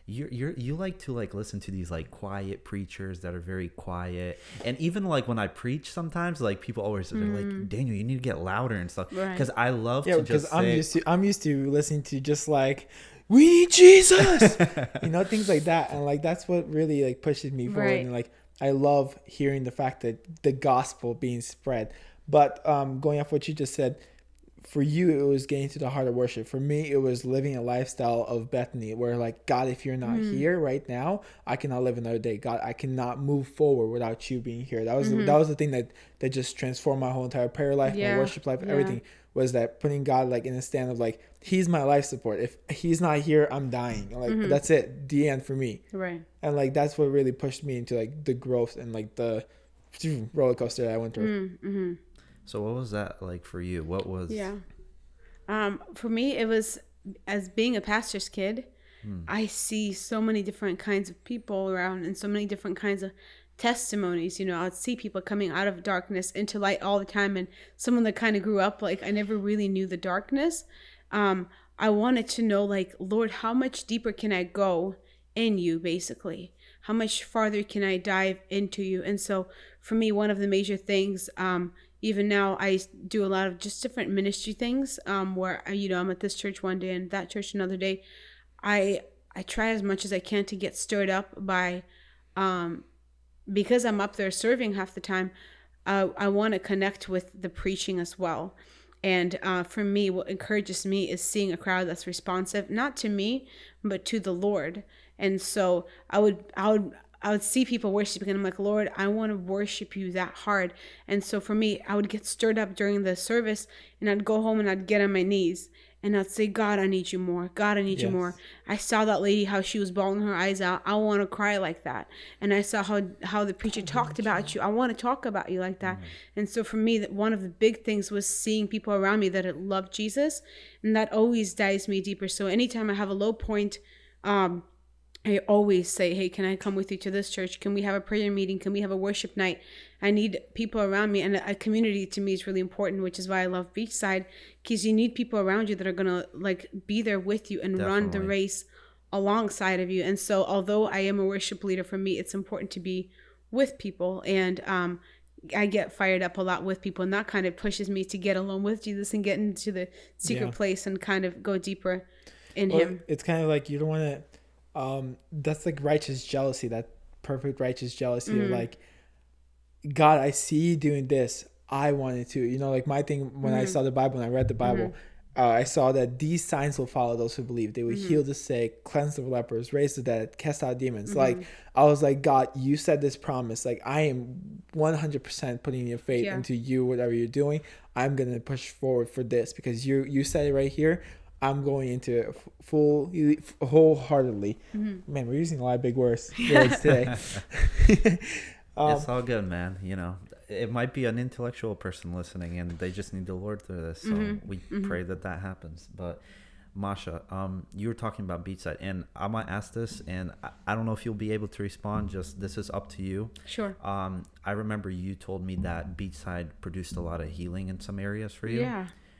you like to, like, listen to these, like, quiet preachers that are very quiet. And even, like, when I preach sometimes, like, people always are like, Daniel, you need to get louder and stuff. Because I love to just say, I'm used to listening to just like, we need Jesus, you know, things like that. And like, that's what really, like, pushes me forward. And like, I love hearing the fact that the gospel being spread. But going off what you just said, for you, it was getting to the heart of worship. For me, it was living a lifestyle of Bethany, where, like, God, if you're not here right now, I cannot live another day. God, I cannot move forward without you being here. That was the thing that just transformed my whole entire prayer life, my worship life, everything. Was that putting God, like, in a stand of, like, he's my life support. If he's not here, I'm dying. Like, that's it. The end for me. Right. And, like, that's what really pushed me into, like, the growth and, like, the roller coaster that I went through. So what was that like for you? What was... For me, it was, as being a pastor's kid, I see so many different kinds of people around and so many different kinds of testimonies. You know, I'd see people coming out of darkness into light all the time. And someone that kind of grew up, like, I never really knew the darkness. I wanted to know, like, Lord, how much deeper can I go in you, basically? How much farther can I dive into you? And so for me, one of the major things, even now, I do a lot of just different ministry things, where, you know, I'm at this church one day and that church another day. I try as much as I can to get stirred up by, because I'm up there serving half the time, I want to connect with the preaching as well. And for me, what encourages me is seeing a crowd that's responsive, not to me, but to the Lord. And so I would see people worshiping, and I'm like, Lord, I want to worship you that hard. And so for me, I would get stirred up during the service, and I'd go home and I'd get on my knees and I'd say, God, I need you more. God, I need you more. I saw that lady, how she was bawling her eyes out. I want to cry like that. And I saw how the preacher talked about you. I want to talk about you like that. And so for me, one of the big things was seeing people around me that had loved Jesus, and that always dives me deeper. So anytime I have a low point, I always say, hey, can I come with you to this church? Can we have a prayer meeting? Can we have a worship night? I need people around me, and a community to me is really important, which is why I love Beachside, because you need people around you that are going to, like, be there with you and run the race alongside of you. And so although I am a worship leader, for me, it's important to be with people. And I get fired up a lot with people, and that kind of pushes me to get alone with Jesus and get into the secret place and kind of go deeper in him. It's kind of like, you don't want to, that's like righteous jealousy, that perfect righteous jealousy of, like, God, I see you doing this, I wanted to, you know, like, my thing when I saw the Bible, when I read the Bible, I saw that these signs will follow those who believe. They will heal the sick, cleanse the lepers, raise the dead, cast out demons. Like, I was like, God, you said this promise. Like, I am 100% putting your faith into you, whatever you're doing. I'm going to push forward for this because you said it right here. I'm going into it wholeheartedly. Man, we're using a lot of big words today. It's all good, man. You know, it might be an intellectual person listening, and they just need the Lord through this. So we pray that happens. But Masha, you were talking about Beachside, and I might ask this, and I don't know if you'll be able to respond. Just, this is up to you. Sure. I remember you told me that Beachside produced a lot of healing in some areas for you.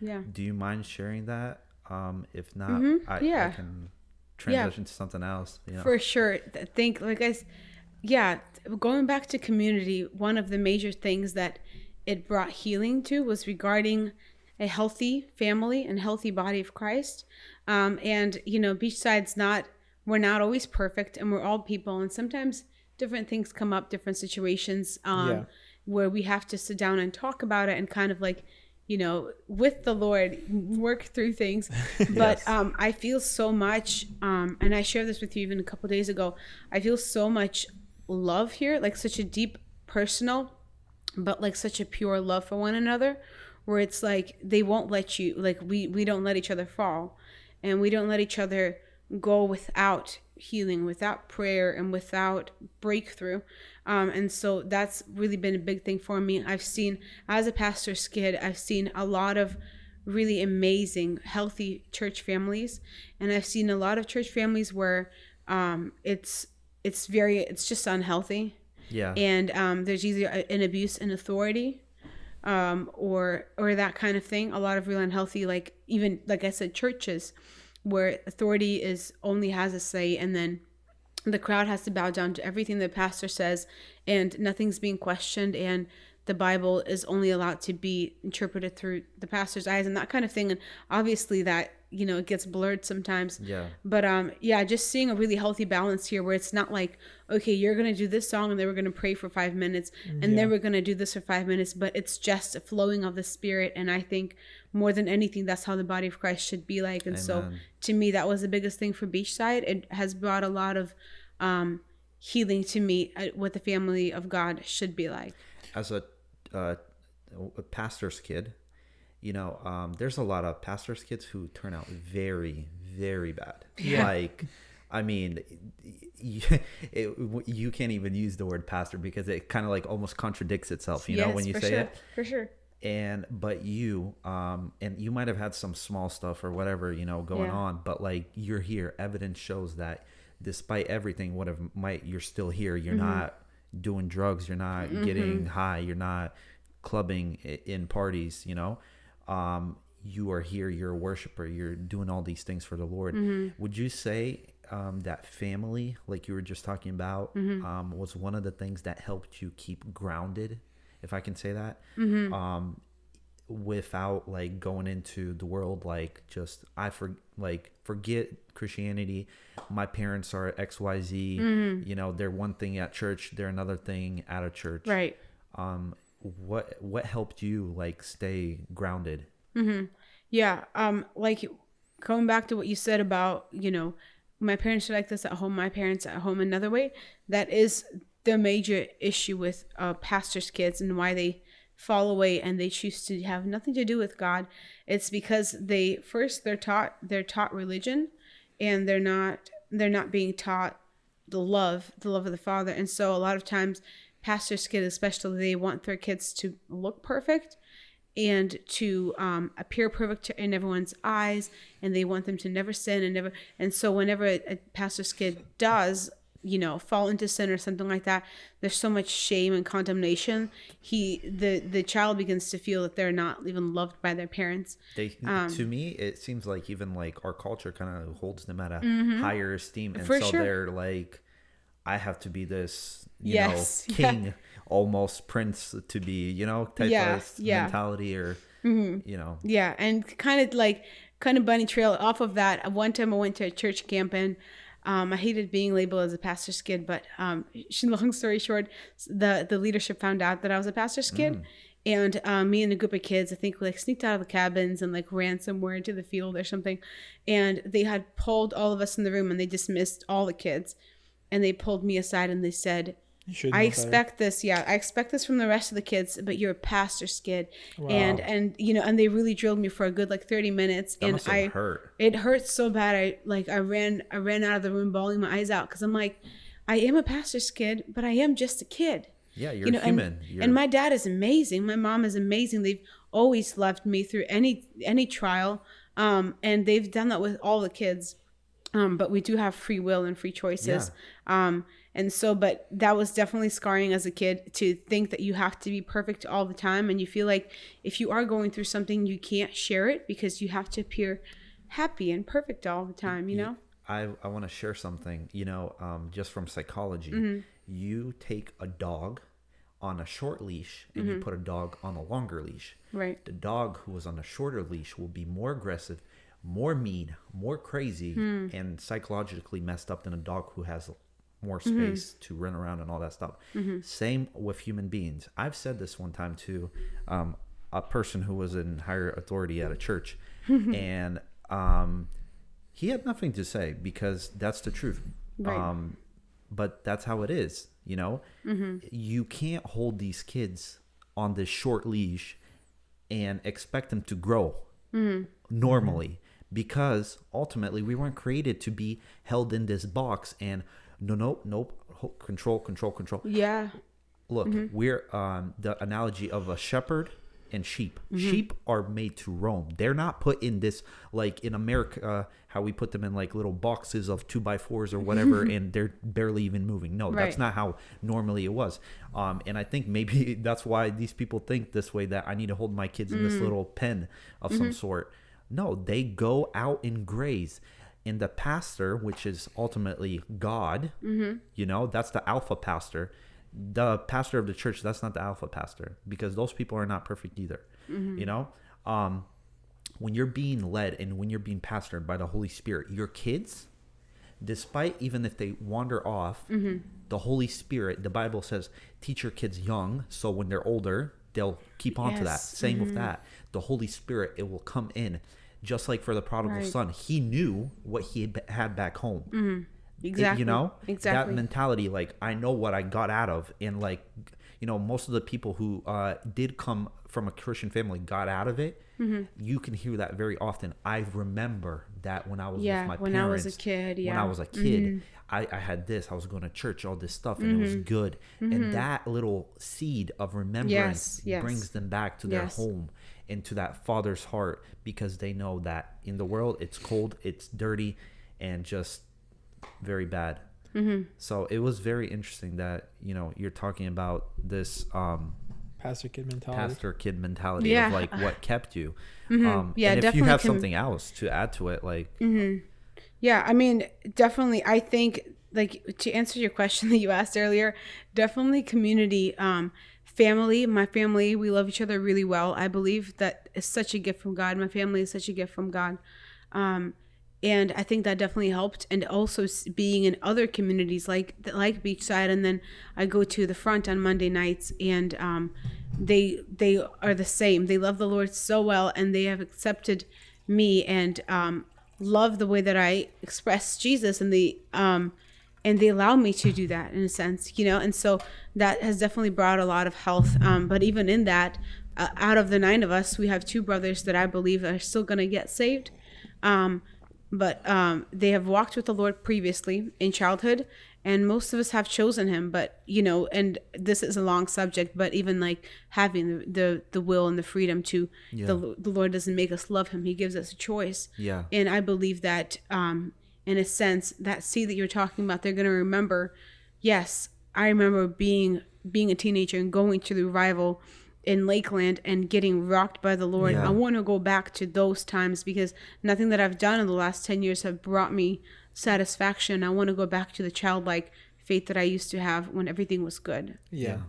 Yeah. Do you mind sharing that? If not, I can transition to something else. You know? For sure. Think, like, going back to community, one of the major things that it brought healing to was regarding a healthy family and healthy body of Christ. And Beachside's we're not always perfect, and we're all people, and sometimes different things come up, different situations, where we have to sit down and talk about it and kind of like, with the Lord, work through things. But I feel so much, and I shared this with you even a couple days ago, I feel so much love here, like such a deep personal, but like such a pure love for one another, where it's like they won't let you, like we don't let each other fall, and we don't let each other go without healing, without prayer, and without breakthrough. And so that's really been a big thing for me. I've seen, as a pastor's kid, I've seen a lot of really amazing, healthy church families. And I've seen a lot of church families where it's just unhealthy. Yeah. And there's either an abuse in authority, or that kind of thing. A lot of real unhealthy, like even, like I said, churches where authority only has a say, and then the crowd has to bow down to everything the pastor says, and nothing's being questioned, and the Bible is only allowed to be interpreted through the pastor's eyes, and that kind of thing. And obviously that, it gets blurred sometimes. Yeah. But just seeing a really healthy balance here, where it's not like, okay, you're going to do this song and then we're going to pray for 5 minutes and then we're going to do this for 5 minutes, but it's just a flowing of the Spirit. And I think more than anything, that's how the body of Christ should be like. And Amen. so to me, that was the biggest thing for Beachside. It has brought a lot of healing to me, what the family of God should be like. As a pastor's kid, there's a lot of pastor's kids who turn out very, very bad. Yeah. Like, I mean, you can't even use the word pastor because it kind of like almost contradicts itself, when you say it. For sure. But you, and you might have had some small stuff or whatever, going on, but like you're here. Evidence shows that despite everything, you're still here. You're not doing drugs. You're not getting high. You're not clubbing in parties, you are here. You're a worshiper. You're doing all these things for the Lord. Would you say that family, like you were just talking about, was one of the things that helped you keep grounded, if I can say that, without like going into the world, like just forget Christianity. My parents are XYZ. They're one thing at church, they're another thing at a church. Right. What helped you like stay grounded? Yeah. Like going back to what you said about, my parents are like this at home, my parents at home another way. That is the major issue with pastors' kids and why they fall away and they choose to have nothing to do with God. It's because they're taught religion, and they're not being taught the love of the Father. And so a lot of times pastors' kids especially, they want their kids to look perfect and to appear perfect in everyone's eyes, and they want them to never sin and so whenever a pastor's kid does fall into sin or something like that, there's so much shame and condemnation. The child begins to feel that they're not even loved by their parents. To me, it seems like even like our culture kind of holds them at a higher esteem, and For so sure. they're like, I have to be this, Yes. king, almost prince to be, type of mentality, or Yeah, and kind of bunny trail off of that. One time I went to a church camp, and I hated being labeled as a pastor's kid, but long story short, the leadership found out that I was a pastor's kid. And me and a group of kids, I think, like sneaked out of the cabins and like ran somewhere into the field or something. And they had pulled all of us in the room, and they dismissed all the kids. And they pulled me aside and they said, I expect this. Yeah, I expect this from the rest of the kids, but you're a pastor's kid. Wow. And and they really drilled me for a good like 30 minutes. That must have hurt. It hurt so bad. I ran out of the room bawling my eyes out, because I'm like, I am a pastor's kid, but I am just a kid. Yeah, you're human. And my dad is amazing. My mom is amazing. They've always loved me through any trial. And they've done that with all the kids. But we do have free will and free choices. Yeah. And so, but that was definitely scarring as a kid, to think that you have to be perfect all the time. And you feel like if you are going through something, you can't share it because you have to appear happy and perfect all the time, I want to share something, just from psychology. You take a dog on a short leash and you put a dog on a longer leash, Right. the dog who was on a shorter leash will be more aggressive, more mean, more crazy, and psychologically messed up than a dog who has more space to run around and all that stuff. Same with human beings. I've said this one time to a person who was in higher authority at a church, and he had nothing to say because that's the truth. Right. But that's how it is, you know? You can't hold these kids on this short leash and expect them to grow normally, because ultimately we weren't created to be held in this box and nope, control. Yeah. Look, we're the analogy of a shepherd and sheep. Sheep are made to roam. They're not put in this, like in America, how we put them in like little boxes of 2x4s or whatever, and they're barely even moving. No, that's not how normally it was. And I think maybe that's why these people think this way, that I need to hold my kids in this little pen of some sort. No, they go out and graze. And the pastor, which is ultimately God, you know, that's the alpha pastor. The pastor of the church, that's not the alpha pastor, because those people are not perfect either. You know, when you're being led and when you're being pastored by the Holy Spirit, your kids, despite even if they wander off, the Holy Spirit, the Bible says, teach your kids young, so when they're older, they'll keep on to that. Same with that. The Holy Spirit, it will come in. Just like for the prodigal son, he knew what he had back home. Exactly. You know, exactly. that mentality, like, I know what I got out of. And like, you know, most of the people who did come from a Christian family got out of it. You can hear that very often. I remember that when I was with my when parents. I was a kid. When I was a kid, I had this. I was going to church, all this stuff, and it was good. And that little seed of remembrance brings them back to their home and to that father's heart, because they know that in the world it's cold, it's dirty, and just very bad. So it was very interesting that, you know, you're talking about this pastor kid mentality of like what kept you. Yeah, and if definitely you have something else to add to it, like yeah, I mean, definitely, I think, like, to answer your question that you asked earlier, definitely community, family. My family, we love each other really well. I believe that is such a gift from God. My family is such a gift from God. And I think that definitely helped. And also being in other communities like Beachside, and then I go to the Front on Monday nights, and they are the same. They love the Lord so well, and they have accepted me and love the way that I express Jesus, and they allow me to do that in a sense, you know. And so that has definitely brought a lot of health. But even in that, out of the 9 of us, we have 2 brothers that I believe are still going to get saved. But they have walked with the Lord previously in childhood, and most of us have chosen him. But, you know, and this is a long subject, but even like having the will and the freedom to, the Lord doesn't make us love him. He gives us a choice. Yeah. And I believe that, in a sense, that seed that you're talking about, they're going to remember, yes, I remember being a teenager and going to the revival in Lakeland and getting rocked by the Lord. I want to go back to those times, because nothing that I've done in the last 10 years have brought me satisfaction. I want to go back to the childlike faith that I used to have when everything was good. Yeah.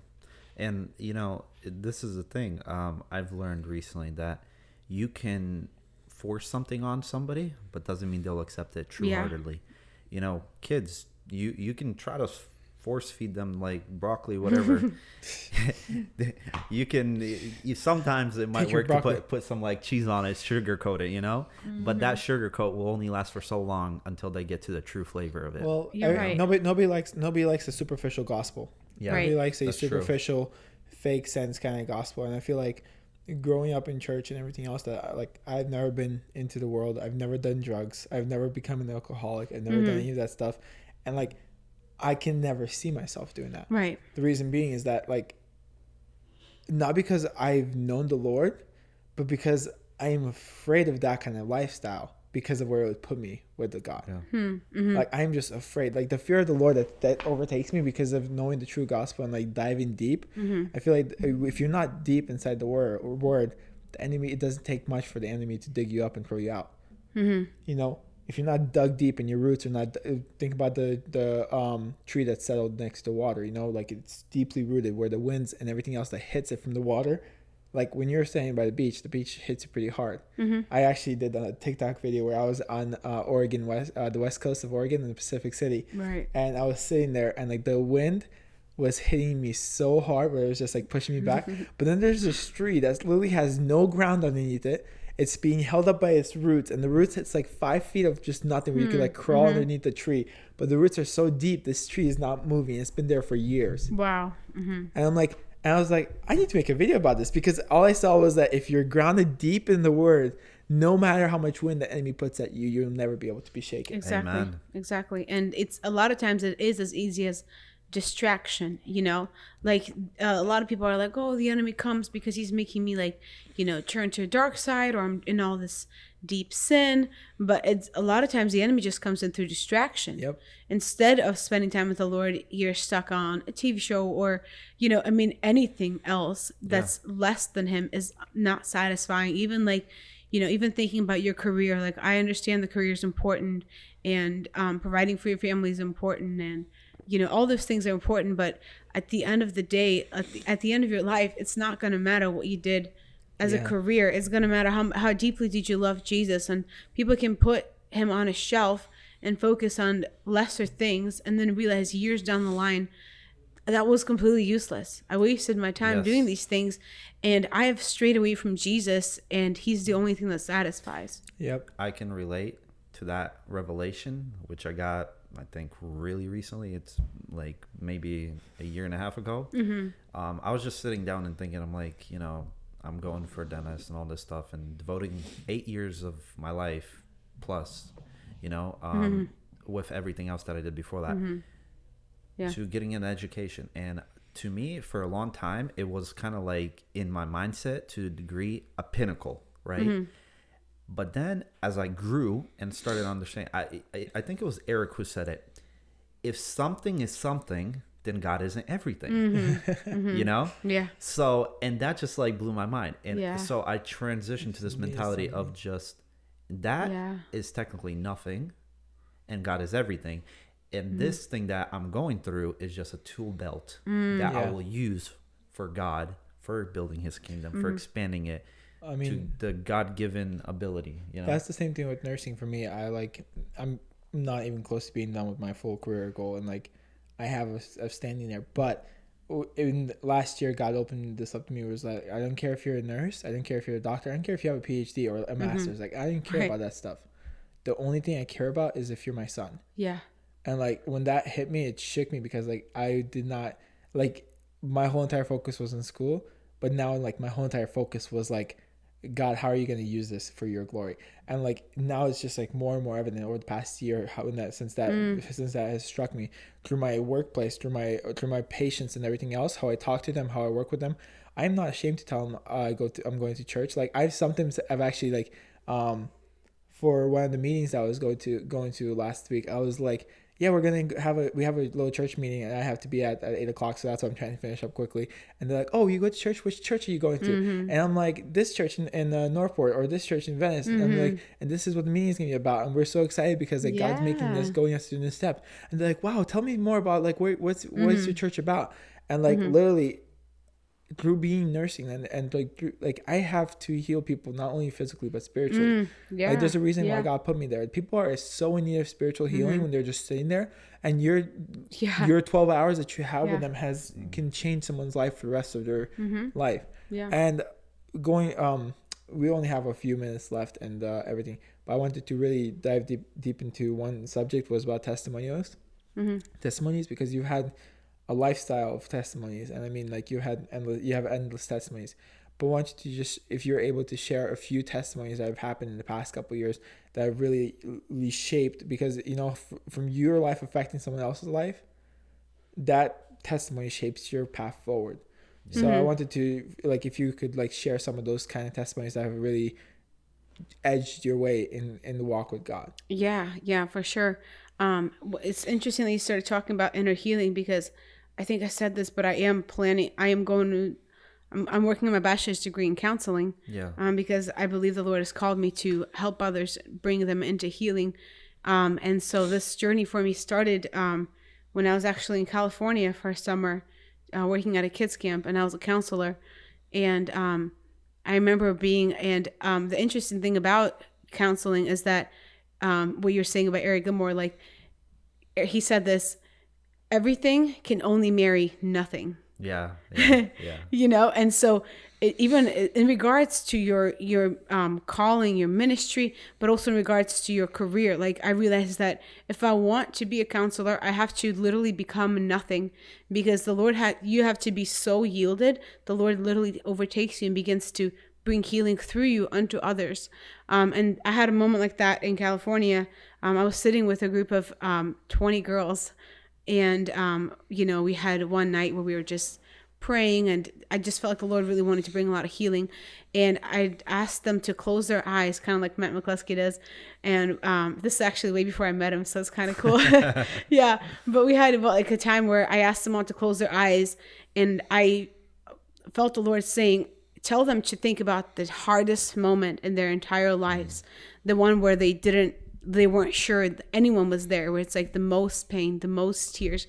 And, you know, this is the thing. I've learned recently that you can force something on somebody, but doesn't mean they'll accept it true-heartedly. You know, kids, you can try to force feed them like broccoli, whatever. you sometimes it might work to put some like cheese on it, sugarcoat it, you know. But that sugar coat will only last for so long until they get to the true flavor of it. Well, nobody likes the superficial gospel. Nobody likes a superficial, fake sense kind of gospel. And I feel like growing up in church and everything else, that like I've never been into the world. I've never done drugs. I've never become an alcoholic. I've never done any of that stuff. And like, I can never see myself doing that. Right. The reason being is that, like, not because I've known the Lord, but because I am afraid of that kind of lifestyle because of where it would put me with the God. Yeah. Like, I'm just afraid. Like, the fear of the Lord that overtakes me because of knowing the true gospel and, like, diving deep. I feel like if you're not deep inside the word, the enemy, it doesn't take much for the enemy to dig you up and throw you out. You know? if you're not dug deep and your roots are not, think about the tree that's settled next to water, you know, like it's deeply rooted where the winds and everything else that hits it from the water, like when you're standing by the beach hits it pretty hard. I actually did a TikTok video where I was on Oregon, the west coast of Oregon in the Pacific City. Right. And I was sitting there and like the wind was hitting me so hard where it was just like pushing me back. But then there's this tree that literally has no ground underneath it. It's being held up by its roots, and the roots, it's like 5 feet of just nothing where you could like crawl underneath the tree. But the roots are so deep, this tree is not moving. It's been there for years. Wow. And I was like, I need to make a video about this, because all I saw was that if you're grounded deep in the word, no matter how much wind the enemy puts at you, you'll never be able to be shaken. Exactly. Amen. Exactly. And it's a lot of times it is as easy as distraction, you know, like a lot of people are like, oh, the enemy comes because he's making me like, you know, turn to a dark side, or I'm in all this deep sin. But it's a lot of times the enemy just comes in through distraction. Yep. Instead of spending time with the Lord, you're stuck on a TV show, or, you know, I mean, anything else that's less than him is not satisfying. Even like, you know, even thinking about your career, like I understand the career is important, and providing for your family is important, and you know, all those things are important, but at the end of the day, at the end of your life, it's not going to matter what you did as a career. It's going to matter how deeply did you love Jesus. And people can put him on a shelf and focus on lesser things, and then realize years down the line, that was completely useless. I wasted my time doing these things, and I have strayed away from Jesus, and he's the only thing that satisfies. Yep. I can relate to that revelation, which I got, I think, really recently. It's like maybe a year and a half ago. I was just sitting down and thinking, I'm like, you know, I'm going for a dentist and all this stuff, and devoting 8 years of my life plus, you know, with everything else that I did before that, to getting an education. And to me, for a long time, it was kind of like in my mindset, to a degree, a pinnacle, right? But then as I grew and started understanding, I think it was Eric who said it. If something is something, then God isn't everything, you know? Yeah. So, and that just like blew my mind. And so I transitioned to this mentality of just, that is technically nothing, and God is everything. And this thing that I'm going through is just a tool belt that I will use for God, for building his kingdom, for expanding it. I mean, to the God-given ability, you know. That's the same thing with nursing for me. I'm not even close to being done with my full career goal, and like I have a standing there. But in last year, God opened this up to me. It was like, I don't care if you're a nurse, I don't care if you're a doctor, I don't care if you have a PhD or a master's. Like, I didn't care about that stuff. The only thing I care about is if you're my son. Yeah. And like when that hit me, it shook me, because like I did not, like, my whole entire focus was in school, but now like my whole entire focus was like, God, how are you going to use this for your glory? And like now it's just like more and more evident over the past year since that has struck me through my workplace, through my patients and everything else, how I talk to them, how I work with them. I'm not ashamed to tell them I'm going to church. Like I've actually like for one of the meetings I was going to last week, I was like, yeah, we have a little church meeting, and I have to be at 8:00, so that's why I'm trying to finish up quickly. And they're like, oh, you go to church? Which church are you going to? And I'm like, this church in Northport, or this church in Venice. And I'm like, and this is what the meeting is going to be about. And we're so excited because like God's making this, going us through this step. And they're like, wow, tell me more about like what's your church about? And like literally, through being nursing and like I have to heal people not only physically but spiritually. Like there's a reason why God put me there. People are so in need of spiritual healing when they're just sitting there, and your 12 hours that you have with them can change someone's life for the rest of their life. And going we only have a few minutes left and everything, but I wanted to really dive deep into one subject, was about testimonies, because you've had a lifestyle of testimonies, and I mean, like you have endless testimonies. But I want you to just, if you're able to share a few testimonies that have happened in the past couple of years that have really shaped, because you know, from your life affecting someone else's life, that testimony shapes your path forward. So I wanted to, like, if you could like share some of those kind of testimonies that have really edged your way in the walk with God. Yeah, for sure. It's interesting that you started talking about inner healing, because I think I said this, but I am going to I'm working on my bachelor's degree in counseling. Yeah. Because I believe the Lord has called me to help others, bring them into healing. And so this journey for me started when I was actually in California for a summer, working at a kids camp, and I was a counselor. And I remember the interesting thing about counseling is that what you're saying about Eric Gilmore, like he said this, everything can only marry nothing. Yeah. And so even in regards to your calling, your ministry, but also in regards to your career, like I realized that if I want to be a counselor, I have to literally become nothing, because the Lord you have to be so yielded. The Lord literally overtakes you and begins to bring healing through you unto others. And I had a moment like that in California. I was sitting with a group of 20 girls. And, we had one night where we were just praying, and I just felt like the Lord really wanted to bring a lot of healing. And I asked them to close their eyes, kind of like Matt McCluskey does. And this is actually way before I met him, so it's kind of cool. Yeah, but we had about like a time where I asked them all to close their eyes, and I felt the Lord saying, tell them to think about the hardest moment in their entire lives, the one where they weren't sure anyone was there, where it's like the most pain, the most tears.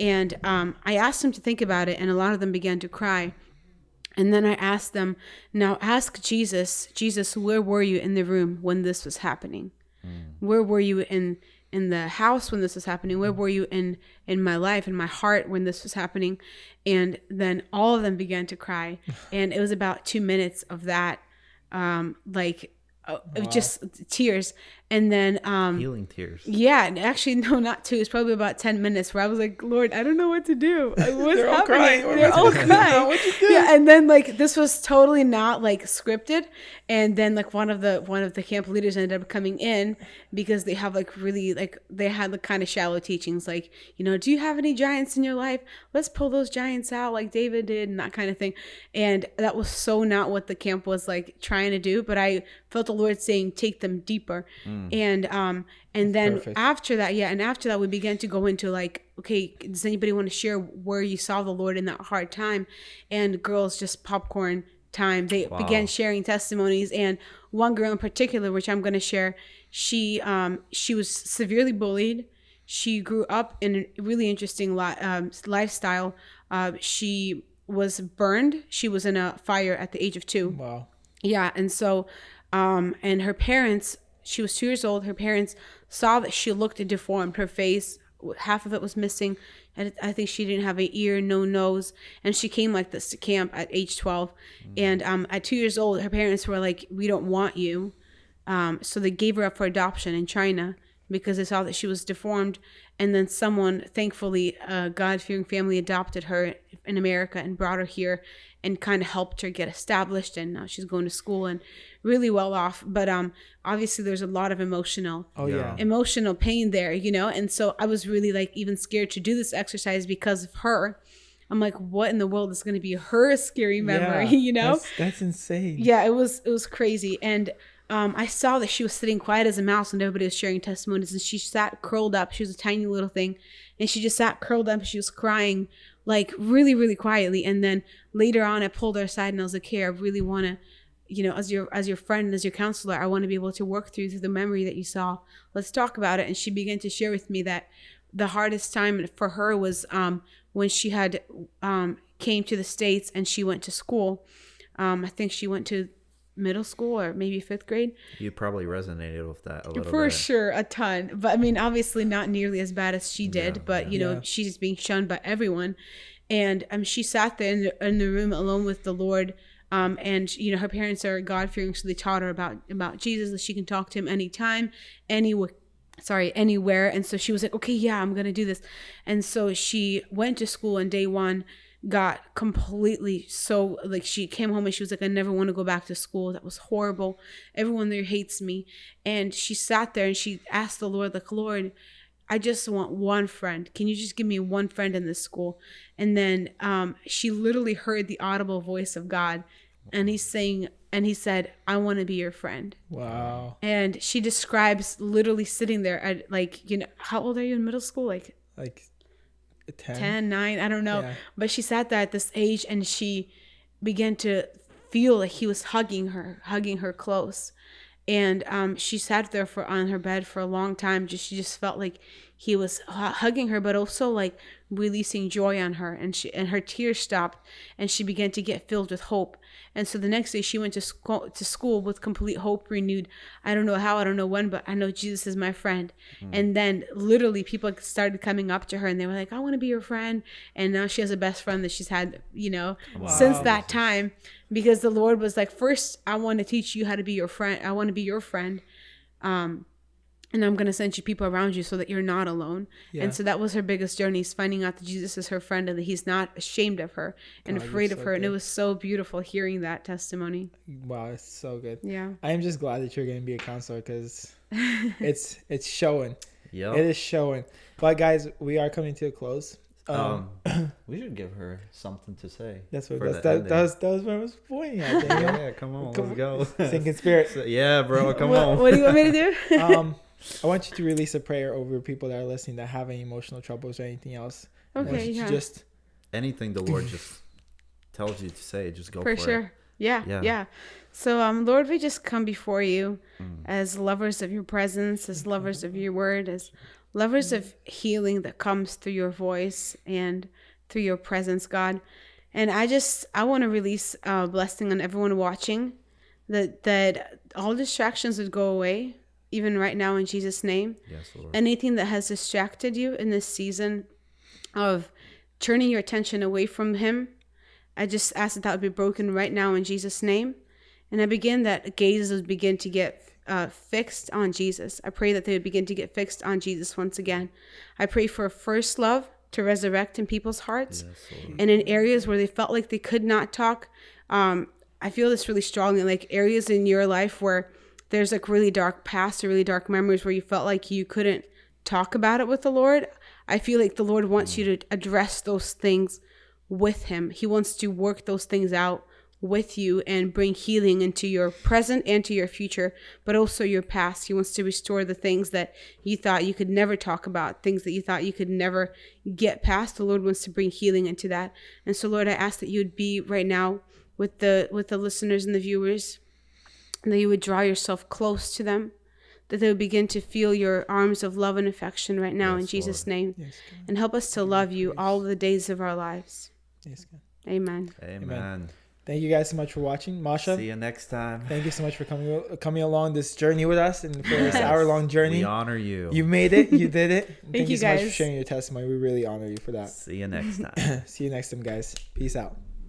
And I asked them to think about it, and a lot of them began to cry. And then I asked them, now ask Jesus, where were you in the room when this was happening? Where were you in the house when this was happening? Where were you in my life, in my heart when this was happening? And then all of them began to cry. And it was about 2 minutes of that, just tears. And then Healing tears. Yeah, and actually no, not 2. It's probably about 10 minutes where I was like, Lord, I don't know what to do. What's They're all happening? crying. They're all crying. What'd you do? Yeah, and then like this was totally not like scripted. And then like one of the camp leaders ended up coming in, because they have like really like they had the kind of shallow teachings, like, do you have any giants in your life? Let's pull those giants out like David did, and that kind of thing. And that was so not what the camp was like trying to do, but I felt the Lord saying, take them deeper. And then Perfect. after that we began to go into like, okay, does anybody want to share where you saw the Lord in that hard time? And girls, just popcorn time. They began sharing testimonies. And one girl in particular, which I'm going to share, she was severely bullied. She grew up in a really interesting lifestyle. She was burned. She was in a fire at the age of 2. Wow. Yeah. And so, and her parents, she was 2 years old. Her parents saw that she looked deformed. Her face, half of it was missing. And I think she didn't have an ear, no nose. And she came like this to camp at age 12. And at 2 years old, her parents were like, we don't want you. So they gave her up for adoption in China, because they saw that she was deformed. And then someone, thankfully, a God-fearing family adopted her in America and brought her here and kind of helped her get established. And now she's going to school and really well off. But obviously there's a lot of emotional pain there, And so I was really like even scared to do this exercise because of her. I'm like, what in the world is going to be her scary memory, That's insane. Yeah, it was crazy. And I saw that she was sitting quiet as a mouse when everybody was sharing testimonies, and she sat curled up. She was a tiny little thing, and she just sat curled up. She was crying like really, really quietly. And then later on, I pulled her aside and I was like, "Hey, I really want to, as your friend, as your counselor, I want to be able to work through the memory that you saw. Let's talk about it." And she began to share with me that the hardest time for her was when she had came to the States and she went to school. I think she went to middle school or maybe 5th grade. You probably resonated with that a little bit. For sure, a ton. But I mean, obviously not nearly as bad as she did, but you know, she's being shunned by everyone. And she sat there in the room alone with the Lord. And you know, her parents are God-fearing, so they taught her about Jesus, that she can talk to him anytime, anywhere. And so she was like, okay, yeah, I'm gonna do this. And so she went to school, and day one got completely she came home and she was like, I never want to go back to school. That was horrible. Everyone there hates me. And she sat there and she asked the Lord, like, Lord, I just want one friend. Can you just give me one friend in this school? And then she literally heard the audible voice of God, and he said, I want to be your friend. Wow. And she describes literally sitting there at how old are you in middle school? Like 10, 9, I don't know. Yeah. But she sat there at this age, and she began to feel like he was hugging her close. And she sat there on her bed for a long time. She just felt like he was hugging her, but also like releasing joy on her. And her tears stopped, and she began to get filled with hope. And so the next day she went to school with complete hope renewed. I don't know how, I don't know when, but I know Jesus is my friend. And then literally people started coming up to her, and they were like, I want to be your friend. And now she has a best friend that she's had, since that time, because the Lord was like, first, I want to teach you how to be your friend. I want to be your friend. And I'm going to send you people around you so that you're not alone. Yeah. And so that was her biggest journey, is finding out that Jesus is her friend and that he's not ashamed of her and afraid of her. Good. And it was so beautiful hearing that testimony. Wow, it's so good. Yeah. I am just glad that you're going to be a counselor, because it's showing. Yep. It is showing. But guys, we are coming to a close. We should give her something to say. That was what I was pointing at. Yeah, come on, let's go. Sinking spirit. Yeah, bro, come on. What do you want me to do? I want you to release a prayer over people that are listening that have any emotional troubles or anything else. Okay, yeah. Just anything the Lord just tells you to say, just go for it. For sure. Yeah. So, Lord, we just come before you as lovers of your presence, as lovers of your word, as lovers of healing that comes through your voice and through your presence, God. And I want to release a blessing on everyone watching, that all distractions would go away, even right now, in Jesus' name. Yes, Lord. Anything that has distracted you in this season of turning your attention away from him, I just ask that would be broken right now in Jesus' name. And I begin that gazes would begin to get fixed on Jesus. I pray that they would begin to get fixed on Jesus once again. I pray for first love to resurrect in people's hearts. Yes, and in areas where they felt like they could not talk. I feel this really strongly, like areas in your life where there's like really dark past or really dark memories where you felt like you couldn't talk about it with the Lord. I feel like the Lord wants you to address those things with him. He wants to work those things out with you and bring healing into your present and to your future, but also your past. He wants to restore the things that you thought you could never talk about, things that you thought you could never get past. The Lord wants to bring healing into that. And so, Lord, I ask that you would be right now with the listeners and the viewers, and that you would draw yourself close to them, that they would begin to feel your arms of love and affection right now, in Jesus' name. Yes, and help us to love you all the days of our lives. Yes, God. Amen. Amen. Thank you guys so much for watching. Masha, see you next time. Thank you so much for coming along this journey with us, and for this hour-long journey. We honor you. You made it. You did it. Thank you so guys much for sharing your testimony. We really honor you for that. See you next time. See you next time, guys. Peace out.